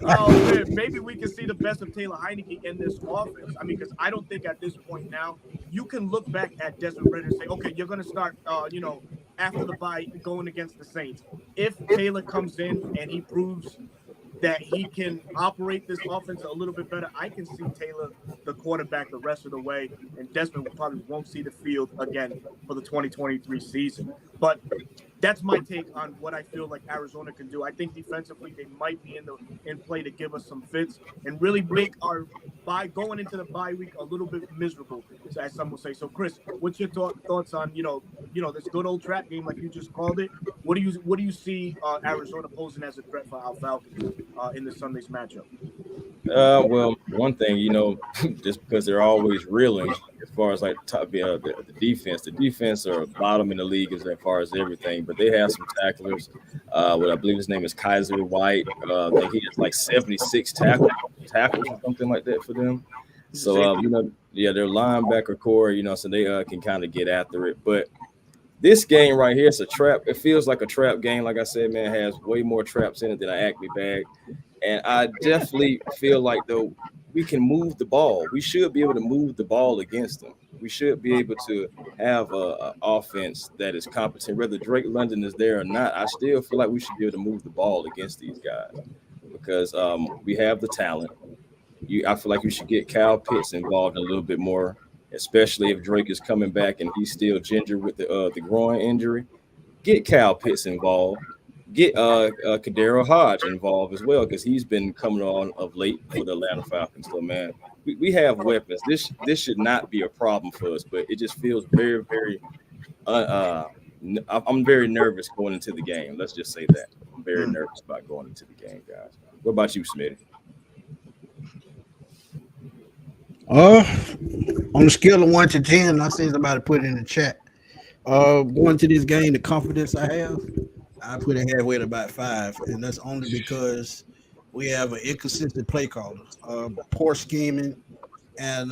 Oh, man, maybe we can see the best of Taylor Heineke in this offense. I mean, because I don't think at this point now you can look back at Desmond Ridder and say, okay, you're going to start, after the bye going against the Saints. If Taylor comes in and he proves that he can operate this offense a little bit better, I can see Taylor the quarterback the rest of the way, and Desmond probably won't see the field again for the 2023 season. But that's my take on what I feel like Arizona can do. I think defensively they might be in play to give us some fits and really make our going into the bye week a little bit miserable, as some will say. So, Chris, what's your thoughts on this good old trap game like you just called it? What do you see Arizona posing as a threat for our Falcons in this Sunday's matchup? Well, one thing, just because they're always reeling as far as like the defense are bottom in the league as far as everything, but they have some tacklers. What I believe his name is Kaiser White. He has like 76 tackles or something like that for them. So, their linebacker core, so they can kind of get after it. But this game right here is a trap. It feels like a trap game. Like I said, man, has way more traps in it than an Acme bag. And I definitely feel like, though, we can move the ball. We should be able to move the ball against them. We should be able to have an offense that is competent. Whether Drake London is there or not, I still feel like we should be able to move the ball against these guys because we have the talent. I feel like we should get Kyle Pitts involved a little bit more, especially if Drake is coming back and he's still ginger with the groin injury. Get Kyle Pitts involved. Get Kadero Hodge involved as well because he's been coming on of late for the Atlanta Falcons. So, man, we have weapons. This should not be a problem for us, but it just feels very, very I'm very nervous going into the game. Let's just say that. I'm very nervous about going into the game, guys. What about you, Smitty? On a scale of 1 to 10, I see somebody put it in the chat. Going to this game, the confidence I have, I put it halfway at about 5, and that's only because we have an inconsistent play caller, poor scheming, and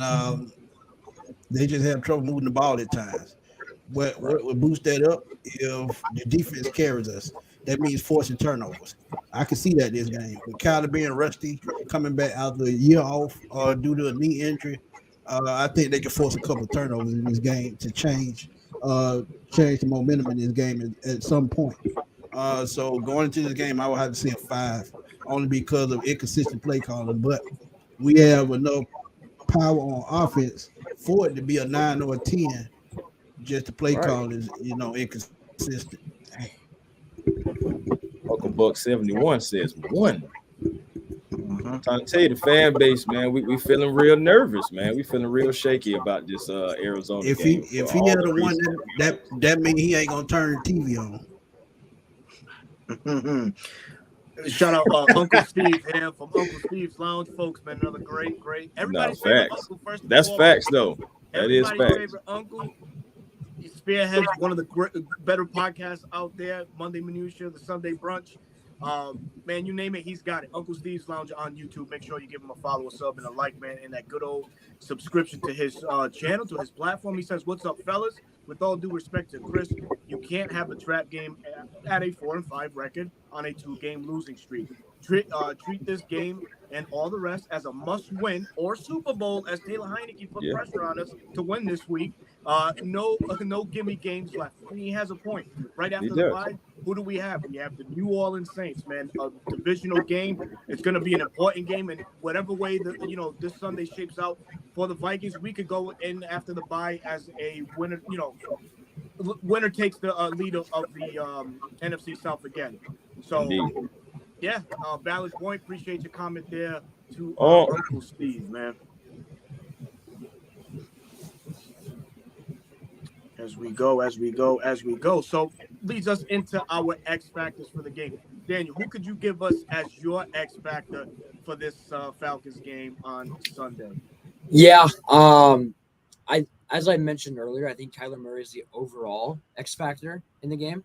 they just have trouble moving the ball at times. What would boost that up if the defense carries us? That means forcing turnovers. I can see that this game with Kyler being rusty, coming back out the year off due to a knee injury. I think they can force a couple of turnovers in this game to change the momentum in this game at some point. So going into this game, I would have to say a 5, only because of inconsistent play calling. But we have enough power on offense for it to be a 9 or a 10. Just the play call is, inconsistent. Uncle Buck 71 says 1. I'm trying to tell you, the fan base, man, we feeling real nervous, man. We feeling real shaky about this Arizona game. If he had a 1, that means he ain't gonna turn the TV on. Shout out Uncle Steve here from Uncle Steve's Lounge, folks. Man, another great. Everybody's favorite uncle. First, that's facts, though. That is facts. Favorite uncle. He spearheads one of the better podcasts out there. Monday Minutia, the Sunday Brunch. Man, you name it, he's got it. Uncle Steve's Lounge on YouTube. Make sure you give him a follow, a sub, and a like, man, and that good old subscription to his channel, to his platform. He says, "What's up, fellas? With all due respect to Chris, you can't have a trap game at a 4-5 record on a 2-game losing streak. Treat this game and all the rest as a must-win or Super Bowl, as Taylor Heineke put pressure on us to win this week. No gimme games left." And he has a point. Right after the bye, who do we have? We have the New Orleans Saints, man. A divisional game. It's going to be an important game, and whatever way this Sunday shapes out for the Vikings, we could go in after the bye as a winner. Winner takes the lead of the NFC South again. So. Indeed. Yeah, valid point. Appreciate your comment there to Uncle Steve, man. As we go. So leads us into our X factors for the game. Daniel, who could you give us as your X factor for this Falcons game on Sunday? Yeah, as I mentioned earlier, I think Kyler Murray is the overall X factor in the game.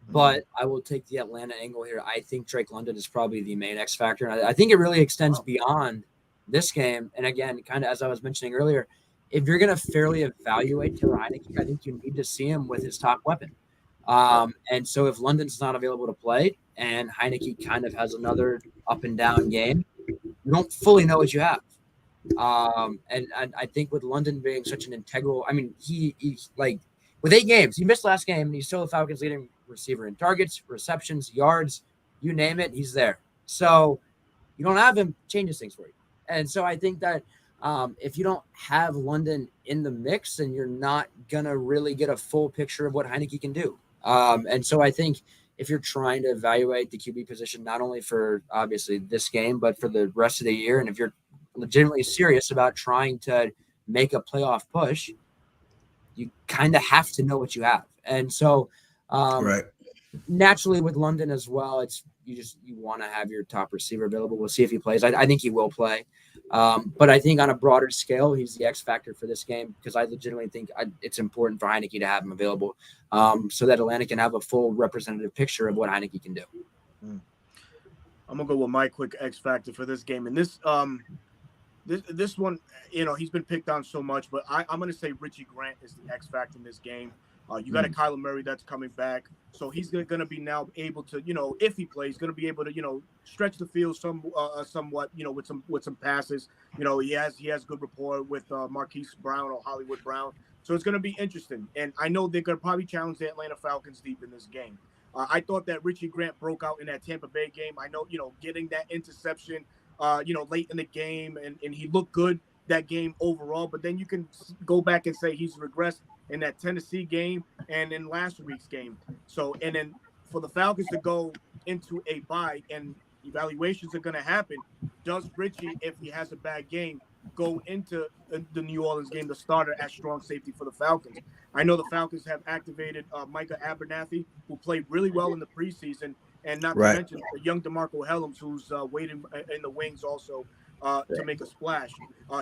But I will take the Atlanta angle here. I think Drake London is probably the main X factor. And I think it really extends beyond this game. And again, kind of as I was mentioning earlier, if you're going to fairly evaluate Taylor Heineke, I think you need to see him with his top weapon. And so if London's not available to play and Heineke kind of has another up and down game, you don't fully know what you have. And I think with London being such an integral, I mean, he's like with 8 games, he missed last game and he's still the Falcons' leading receiver in targets, receptions, yards, you name it, he's there. So you don't have him, changes things for you. And so I think that if you don't have London in the mix, then you're not going to really get a full picture of what Heineke can do. And so I think if you're trying to evaluate the QB position, not only for obviously this game, but for the rest of the year, and if you're legitimately serious about trying to make a playoff push, you kind of have to know what you have. And so naturally with London as well, it's you want to have your top receiver available. We'll see if he plays. I think he will play. But I think on a broader scale, he's the X factor for this game because I legitimately think it's important for Heineke to have him available so that Atlanta can have a full representative picture of what Heineke can do. I'm going to go with my quick X factor for this game. And this one, he's been picked on so much, but I'm going to say Richie Grant is the X factor in this game. You got a Kyler Murray that's coming back. So he's going to be now able to, if he plays, going to be able to, stretch the field somewhat, with some passes. He has good rapport with Marquise Brown or Hollywood Brown. So it's going to be interesting. And I know they're going to probably challenge the Atlanta Falcons deep in this game. I thought that Richie Grant broke out in that Tampa Bay game. I know, getting that interception, late in the game, and he looked good that game overall. But then you can go back and say he's regressed in that Tennessee game and in last week's game. So, and then for the Falcons to go into a bye and evaluations are going to happen, does Richie, if he has a bad game, go into the New Orleans game, the starter at strong safety for the Falcons? I know the Falcons have activated Micah Abernathy, who played really well in the preseason, and not to mention the young DeMarco Hellams, who's waiting in the wings also to make a splash.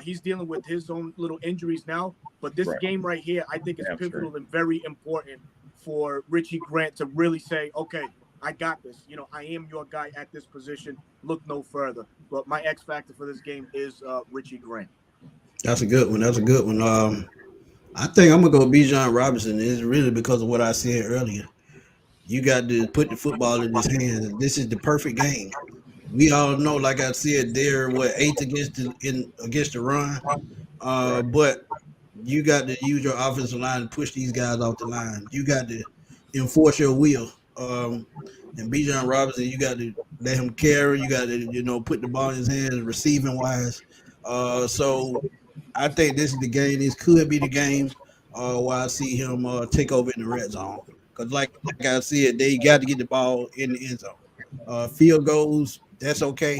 He's dealing with his own little injuries now, but this game right here, I think is pivotal and very important for Richie Grant to really say, okay, I got this. I am your guy at this position. Look no further. But my X factor for this game is Richie Grant. That's a good one. I think I'm going to go Bijan Robinson. It's really because of what I said earlier. You got to put the football in his hands. This is the perfect game. We all know, like I said, they're 8th against the run. But you got to use your offensive line to push these guys off the line. You got to enforce your will. And Bijan Robinson, you got to let him carry. You got to, put the ball in his hands, receiving wise. So I think this is the game. This could be the game where I see him take over in the red zone. Because like I said, they got to get the ball in the end zone. Field goals, that's okay,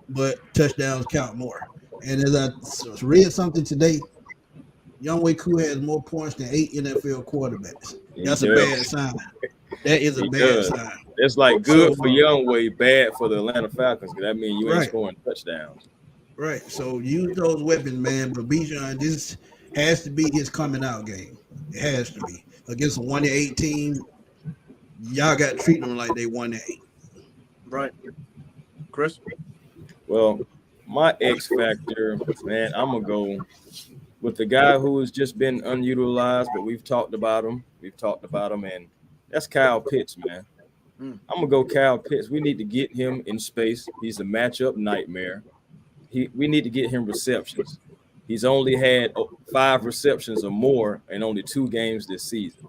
but touchdowns count more. And as I read something today, Younghoe Koo has more points than 8 NFL quarterbacks. That's a bad sign. That is a bad sign. It's like good for Younghoe, bad for the Atlanta Falcons. That means you ain't scoring touchdowns. Right. So use those weapons, man. But Bijan, this has to be his coming out game. It has to be. Against a 1-8 team, y'all got to treat them like they 1-8. Right. Chris? Well, my X factor, man, I'm going to go with the guy who has just been unutilized, but we've talked about him. And that's Kyle Pitts, man. I'm going to go Kyle Pitts. We need to get him in space. He's a matchup nightmare. We need to get him receptions. He's only had 5 receptions or more in only 2 games this season.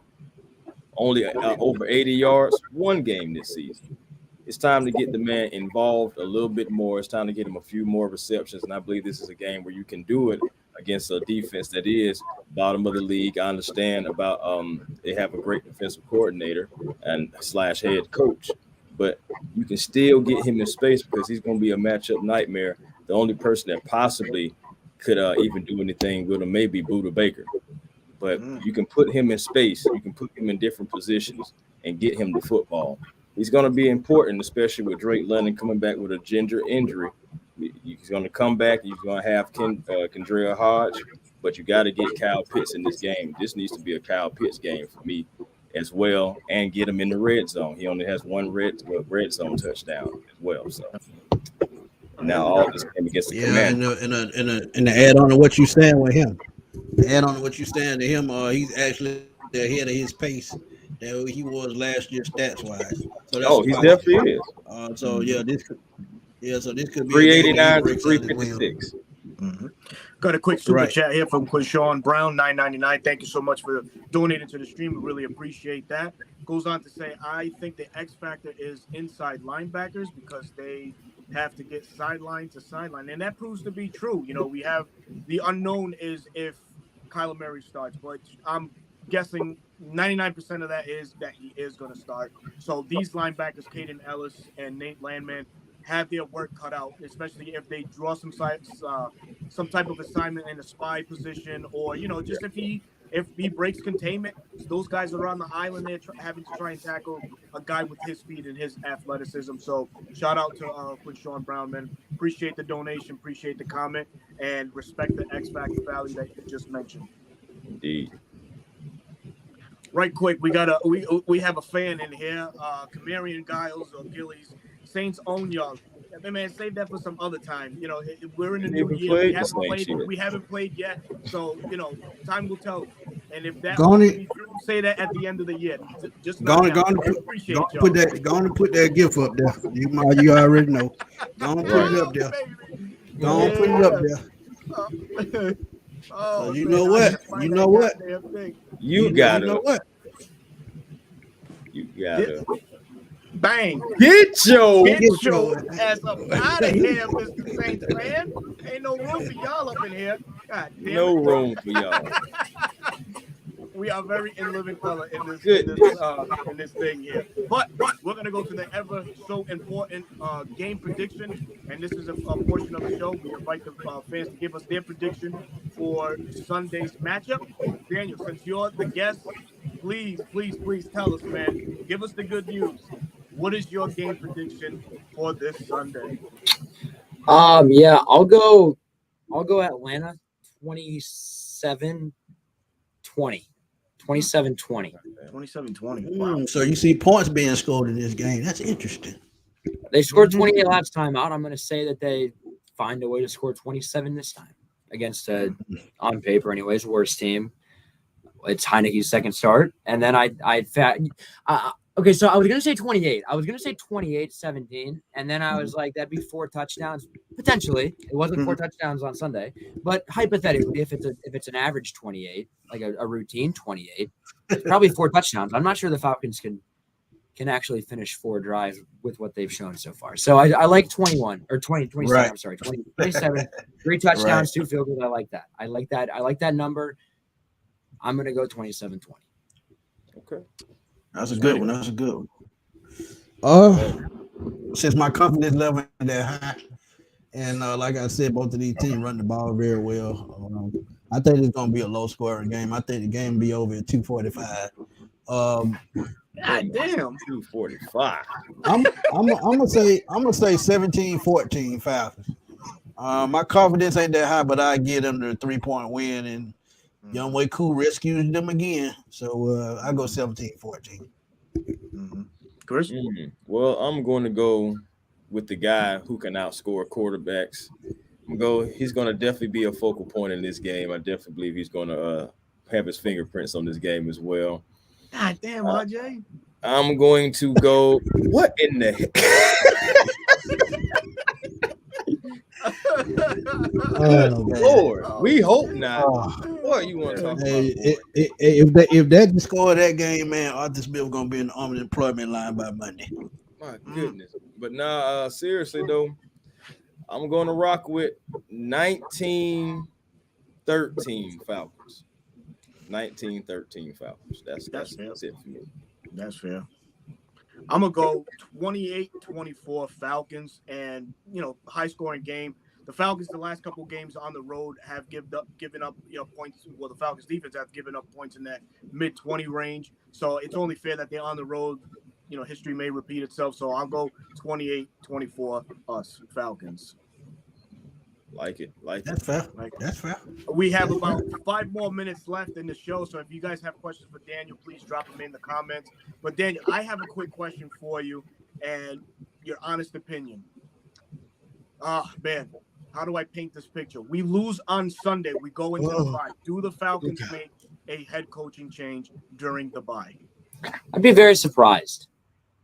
Only over 80 yards, 1 game this season. It's time to get the man involved a little bit more. It's time to get him a few more receptions. And I believe this is a game where you can do it against a defense that is bottom of the league. I understand about they have a great defensive coordinator and / head coach, but you can still get him in space because he's going to be a matchup nightmare. The only person that possibly could even do anything with him may be Buda Baker. But you can put him in space. You can put him in different positions and get him the football. He's going to be important, especially with Drake London coming back with a ginger injury. He's going to come back. He's going to have Kendra Hodge. but you got to get Kyle Pitts in this game. This needs to be a Kyle Pitts game for me as well, and get him in the red zone. He only has one red zone touchdown as well. So now all this game against the Commanders. And to add on to what you're saying with him, he's actually ahead of his pace that he was last year stats wise. So that's he definitely is. So this could be 389 to 356. Mm-hmm. Got a quick super chat here from Quishawn Brown, $9.99. Thank you so much for donating to the stream. We really appreciate that. Goes on to say, I think the X factor is inside linebackers because they have to get sideline to sideline, and that proves to be true. You know, we have the unknown is if Kyler Murray starts, but I'm guessing 99% of that is that he is going to start. So these linebackers, Caden Ellis and Nate Landman, have their work cut out, especially if they draw some type of assignment in a spy position, or just if he breaks containment. Those guys are on the island there having to try and tackle a guy with his speed and his athleticism. So shout out to Quishawn Brown, man. Appreciate the donation, appreciate the comment, and respect the X Factor value that you just mentioned. Indeed. Right quick, we have a fan in here, Camarian Giles or Gillies. Saints own y'all. Man, save that for some other time. We're in the new year. We haven't played yet, so time will tell. And if that say that at the end of the year, just go on and put that gift up there. You already know. Go on and put it up there. Go on and put it up there. So you know what? You gotta. Bang! Get your ass up out of here, Mr. Saints fan. Ain't no room for y'all up in here. God damn no room for y'all. We are very in living color in this thing here. But we're gonna go to the ever so important game prediction, and this is a portion of the show. We invite the fans to give us their prediction for Sunday's matchup. Daniel, since you're the guest, please tell us, man. Give us the good news. What is your game prediction for this Sunday? Yeah, I'll go Atlanta 27-20. 27-20. 27-20. Wow. So you see points being scored in this game. That's interesting. They scored 28 last time out. I'm going to say that they find a way to score 27 this time against on paper anyways, worst team. It's Heineke's second start. And then okay, so I was going to say 28. I was going to say 28-17. And then I was like, that'd be 4 touchdowns. Potentially. It wasn't 4 touchdowns on Sunday. But hypothetically, if it's an average 28, like a routine 28, it's probably 4 touchdowns. I'm not sure the Falcons can actually finish 4 drives with what they've shown so far. So I like 21 or 27. Right. I'm sorry, 27. 3 touchdowns, 2 field goals. I like that. I like that number. I'm going to go 27-20. Okay. That's a good one. Since my confidence level is that high, and like I said, both of these teams run the ball very well. I think it's going to be a low-scoring game. I think the game will be over at 2:45. God damn, 2:45. I'm gonna say 17-14 Falcons. My confidence ain't that high, but I get them the 3-point win, and Young Way Cool rescues them again. So I go 17-14. Mm-hmm. Chris? Well, I'm going to go with the guy who can outscore quarterbacks. He's going to definitely be a focal point in this game. I definitely believe he's going to have his fingerprints on this game as well. God damn, RJ. I'm going to go. What in the heck? Lord, we hope not. What you want to talk about? If that score that game, man, Arthur Smith gonna be in the unemployment line by Monday. My goodness. But now, seriously though, I'm going to rock with 19-13 Falcons. 19-13 Falcons. That's it for me. That's fair. I'm going to go 28-24 Falcons, and, high scoring game. The Falcons, the last couple games on the road, have given up points. Well, the Falcons defense have given up points in that mid-20 range. So it's only fair that they're on the road. History may repeat itself. So I'll go 28-24 us Falcons. Like it. That's fair. That's fair. We have about 5 more minutes left in the show, so if you guys have questions for Daniel, please drop them in the comments. But Daniel, I have a quick question for you and your honest opinion. Man, how do I paint this picture? We lose on Sunday. We go into the bye. Do the Falcons make a head coaching change during the bye? I'd be very surprised.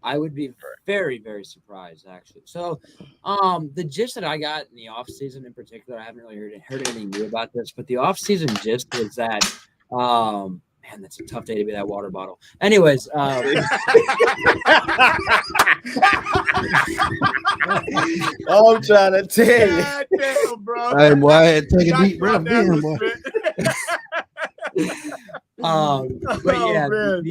I would be very, very surprised, actually. So, the gist that I got in the offseason in particular, I haven't really heard anything new about this, but the offseason gist was that, man, that's a tough day to be that water bottle. Anyways, I'm trying to tell you. God damn, bro. Hey, boy, I had to take a Gotta deep breath drop that in, boy. respect. but yeah, man.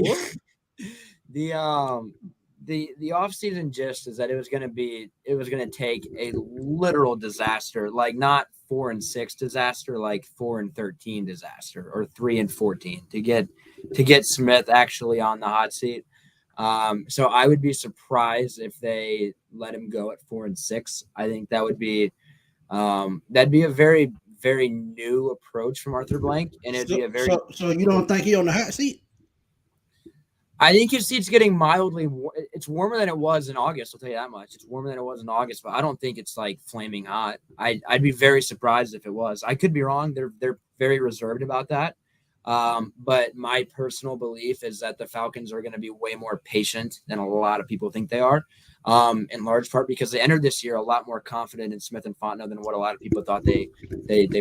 the offseason gist is that it was going to take a literal disaster, like not 4-6 disaster, like 4-13 disaster or 3-14 to get Smith actually on the hot seat. So I would be surprised if they let him go at 4-6. I think that would be that'd be a very, very new approach from Arthur Blank, and it'd be a very. So you don't think he on the hot seat? I think his seat's getting mildly. It's warmer than it was in August. I'll tell you that much. It's warmer than it was in August, but I don't think it's like flaming hot. I'd be very surprised if it was. I could be wrong. They're very reserved about that. But my personal belief is that the Falcons are going to be way more patient than a lot of people think they are. In large part because they entered this year a lot more confident in Smith and Fontenot than what a lot of people thought they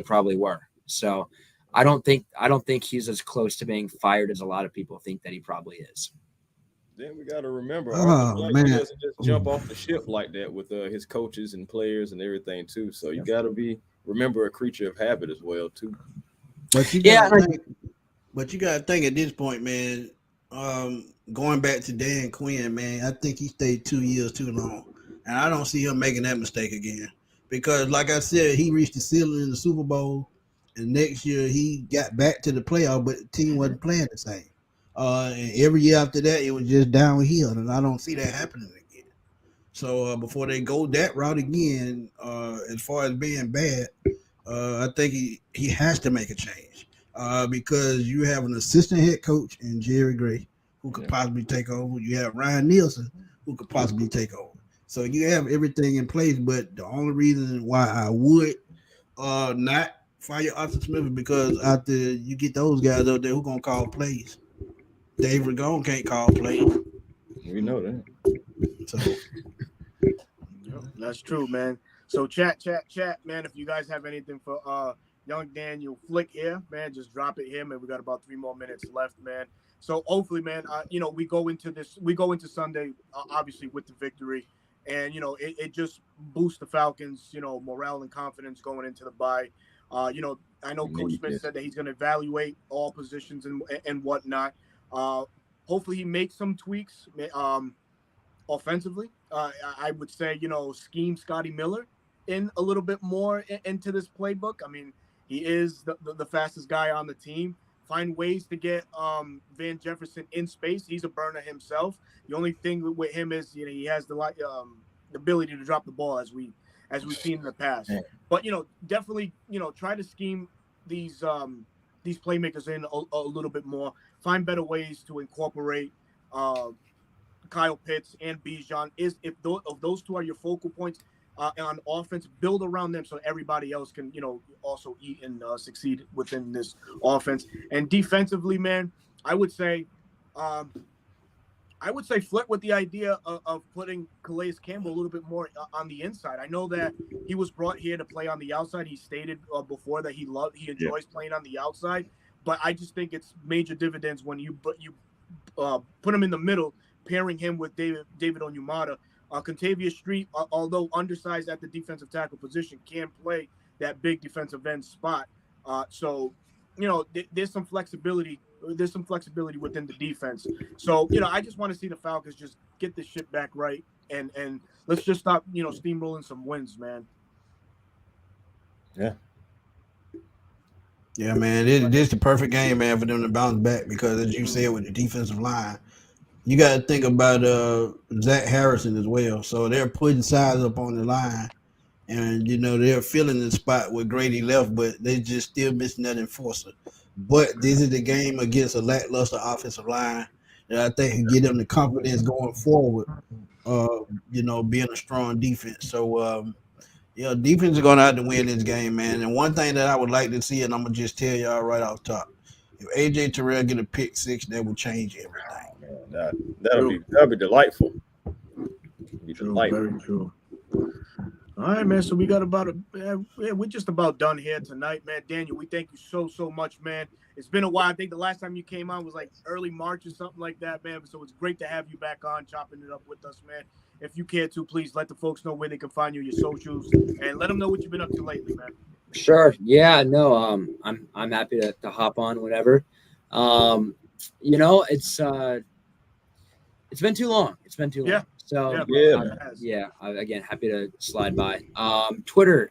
probably were. So. I don't think he's as close to being fired as a lot of people think that he probably is. Then we got to remember, man, he doesn't just jump off the ship like that with his coaches and players and everything too. So you got to remember a creature of habit as well too. But you got to think at this point, man. Going back to Dan Quinn, man, I think he stayed 2 years too long, and I don't see him making that mistake again. Because, like I said, he reached the ceiling in the Super Bowl. And next year he got back to the playoff, but the team wasn't playing the same. And every year after that, it was just downhill, and I don't see that happening again. So before they go that route again, as far as being bad, I think he has to make a change because you have an assistant head coach in Jerry Gray who could possibly take over. You have Ryan Nielsen who could possibly take over. So you have everything in place, but the only reason why I would not fire Arthur Smith because after you get those guys out there, who gonna call plays? Dave Ragone can't call plays. We know that. So that's true, man. So chat, man. If you guys have anything for young Daniel Flick here, man, just drop it here, man. We got about 3 more minutes left, man. So hopefully, man, we go into Sunday, obviously with the victory, and it just boosts the Falcons, morale and confidence going into the bye. I know Coach Smith said that he's going to evaluate all positions and whatnot. Hopefully he makes some tweaks offensively. I would say, scheme Scotty Miller in a little bit more into this playbook. I mean, he is the fastest guy on the team. Find ways to get Van Jefferson in space. He's a burner himself. The only thing with him is, he has the ability to drop the ball as we've seen in the past. But definitely, try to scheme these playmakers in a little bit more. Find better ways to incorporate Kyle Pitts and Bijan. If those two are your focal points on offense, build around them so everybody else can also eat and succeed within this offense. And defensively, man, I would say flirt with the idea of putting Calais Campbell a little bit more on the inside. I know that he was brought here to play on the outside. He stated before that he enjoys playing on the outside, but I just think it's major dividends when you put him in the middle, pairing him with David Onyemata. Contavious Street, although undersized at the defensive tackle position, can play that big defensive end spot. So there's some flexibility. There's some flexibility within the defense. So, I just want to see the Falcons just get this shit back right and let's just stop, steamrolling some wins, man. Yeah. Yeah, man. This is the perfect game, man, for them to bounce back because, as you said, with the defensive line, you got to think about Zach Harrison as well. So they're putting size up on the line and they're filling the spot where Grady left, but they just still missing that enforcer. But this is the game against a lackluster offensive line that I think can give them the confidence going forward. Uh, being a strong defense. So defense is going to have to win this game, man. And one thing that I would like to see, and I'm gonna just tell y'all right off top, if AJ Terrell get a pick six, that would change everything. That'll be delightful. True, very true. All right, man. So we got we're just about done here tonight, man. Daniel, we thank you so much, man. It's been a while. I think the last time you came on was like early March or something like that, man. So it's great to have you back on, chopping it up with us, man. If you care to, please let the folks know where they can find you, your socials, and let them know what you've been up to lately, man. Sure. Yeah. No. I'm happy to hop on whenever. It's been too long. Yeah. So again, happy to slide by. Twitter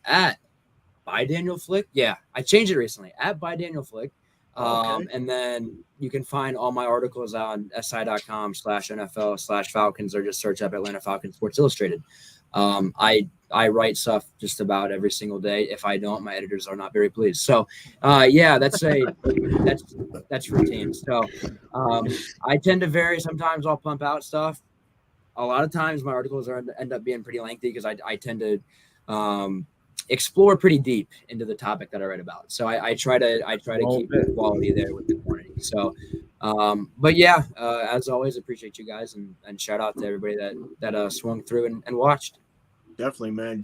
by Daniel Flick. Yeah, I changed it recently by Daniel Flick. Okay. And then you can find all my articles on si.com/NFL/Falcons or just search up Atlanta Falcons Sports Illustrated. I write stuff just about every single day. If I don't, my editors are not very pleased. So, that's routine. So, I tend to vary. Sometimes I'll pump out stuff. A lot of times my articles end up being pretty lengthy because I tend to explore pretty deep into the topic that I write about. So I try to keep the quality there with the quantity. So, as always, appreciate you guys and shout out to everybody that swung through and watched. Definitely, man.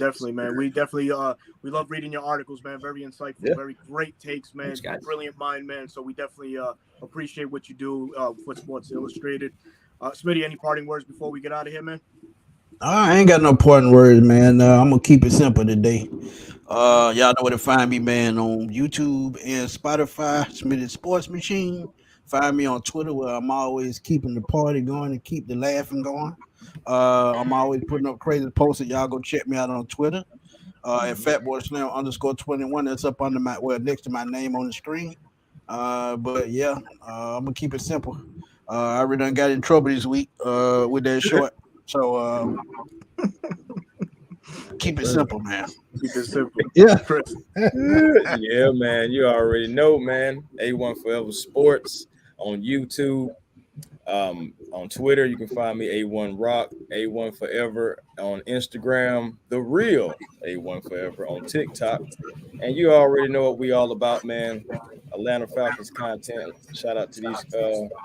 We definitely we love reading your articles, man. Very insightful, very great takes, man. Thanks, brilliant mind, man. So we definitely appreciate what you do for Sports Illustrated. Smitty, any parting words before we get out of here, man? I ain't got no parting words, man. I'm gonna keep it simple today. Y'all know where to find me, man, on YouTube and Spotify, Smitty Sports Machine. Find me on Twitter, where I'm always keeping the party going and keep the laughing going. I'm always putting up crazy posts. Y'all go check me out on Twitter at FatBoySlim_21. That's up under next to my name on the screen. I'm gonna keep it simple. I already done got in trouble this week with that short. So keep it simple, man. Keep it simple. Yeah. Chris. Yeah, man. You already know, man. A1 Forever Sports on YouTube. On Twitter, you can find me A1 Rock, A1 Forever on Instagram, The Real A1 Forever on TikTok. And you already know what we all about, man. Atlanta Falcons content. Shout out to these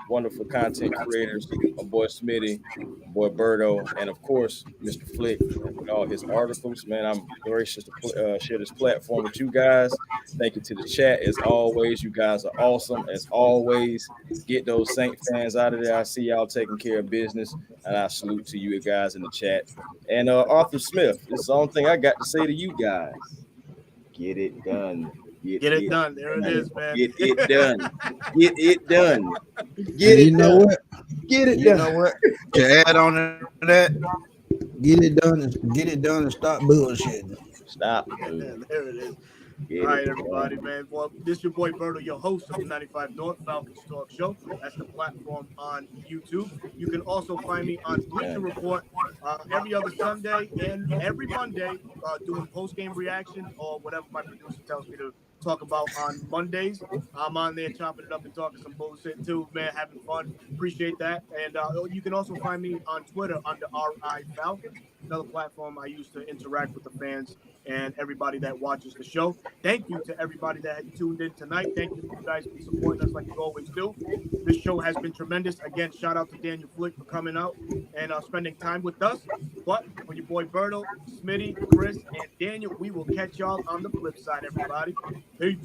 wonderful content creators, my boy Smitty, my boy Berto, and of course, Mr. Flick with all his articles. Man, I'm gracious to share this platform with you guys. Thank you to the chat. As always, you guys are awesome. As always, get those Saint fans out of there. I see y'all taking care of business, and I salute to you guys in the chat. And Arthur Smith, this is the only thing I got to say to you guys. Get it done. Get it done. There it is, man. Get it done. Get it done. Get it done. What? Get it You done. know what? To add on to that, get it done and stop bullshitting. Stop. There it is. All right, everybody, man. Well, this is your boy Berto, your host of the 95 North Falcons Talk Show. That's the platform on YouTube. You can also find me on Bleacher Report every other Sunday and every Monday doing post-game reaction or whatever my producer tells me to talk about on Mondays. I'm on there chopping it up and talking some bullshit too, man, having fun. Appreciate that. And you can also find me on Twitter under RI Falcons, another platform I use to interact with the fans and everybody that watches the show. Thank you to everybody that tuned in tonight. Thank you for you guys for supporting us like you always do. This show has been tremendous. Again, shout out to Daniel Flick for coming out and spending time with us. But for your boy Berto, Smitty, Chris, and Daniel, we will catch y'all on the flip side, everybody. Peace.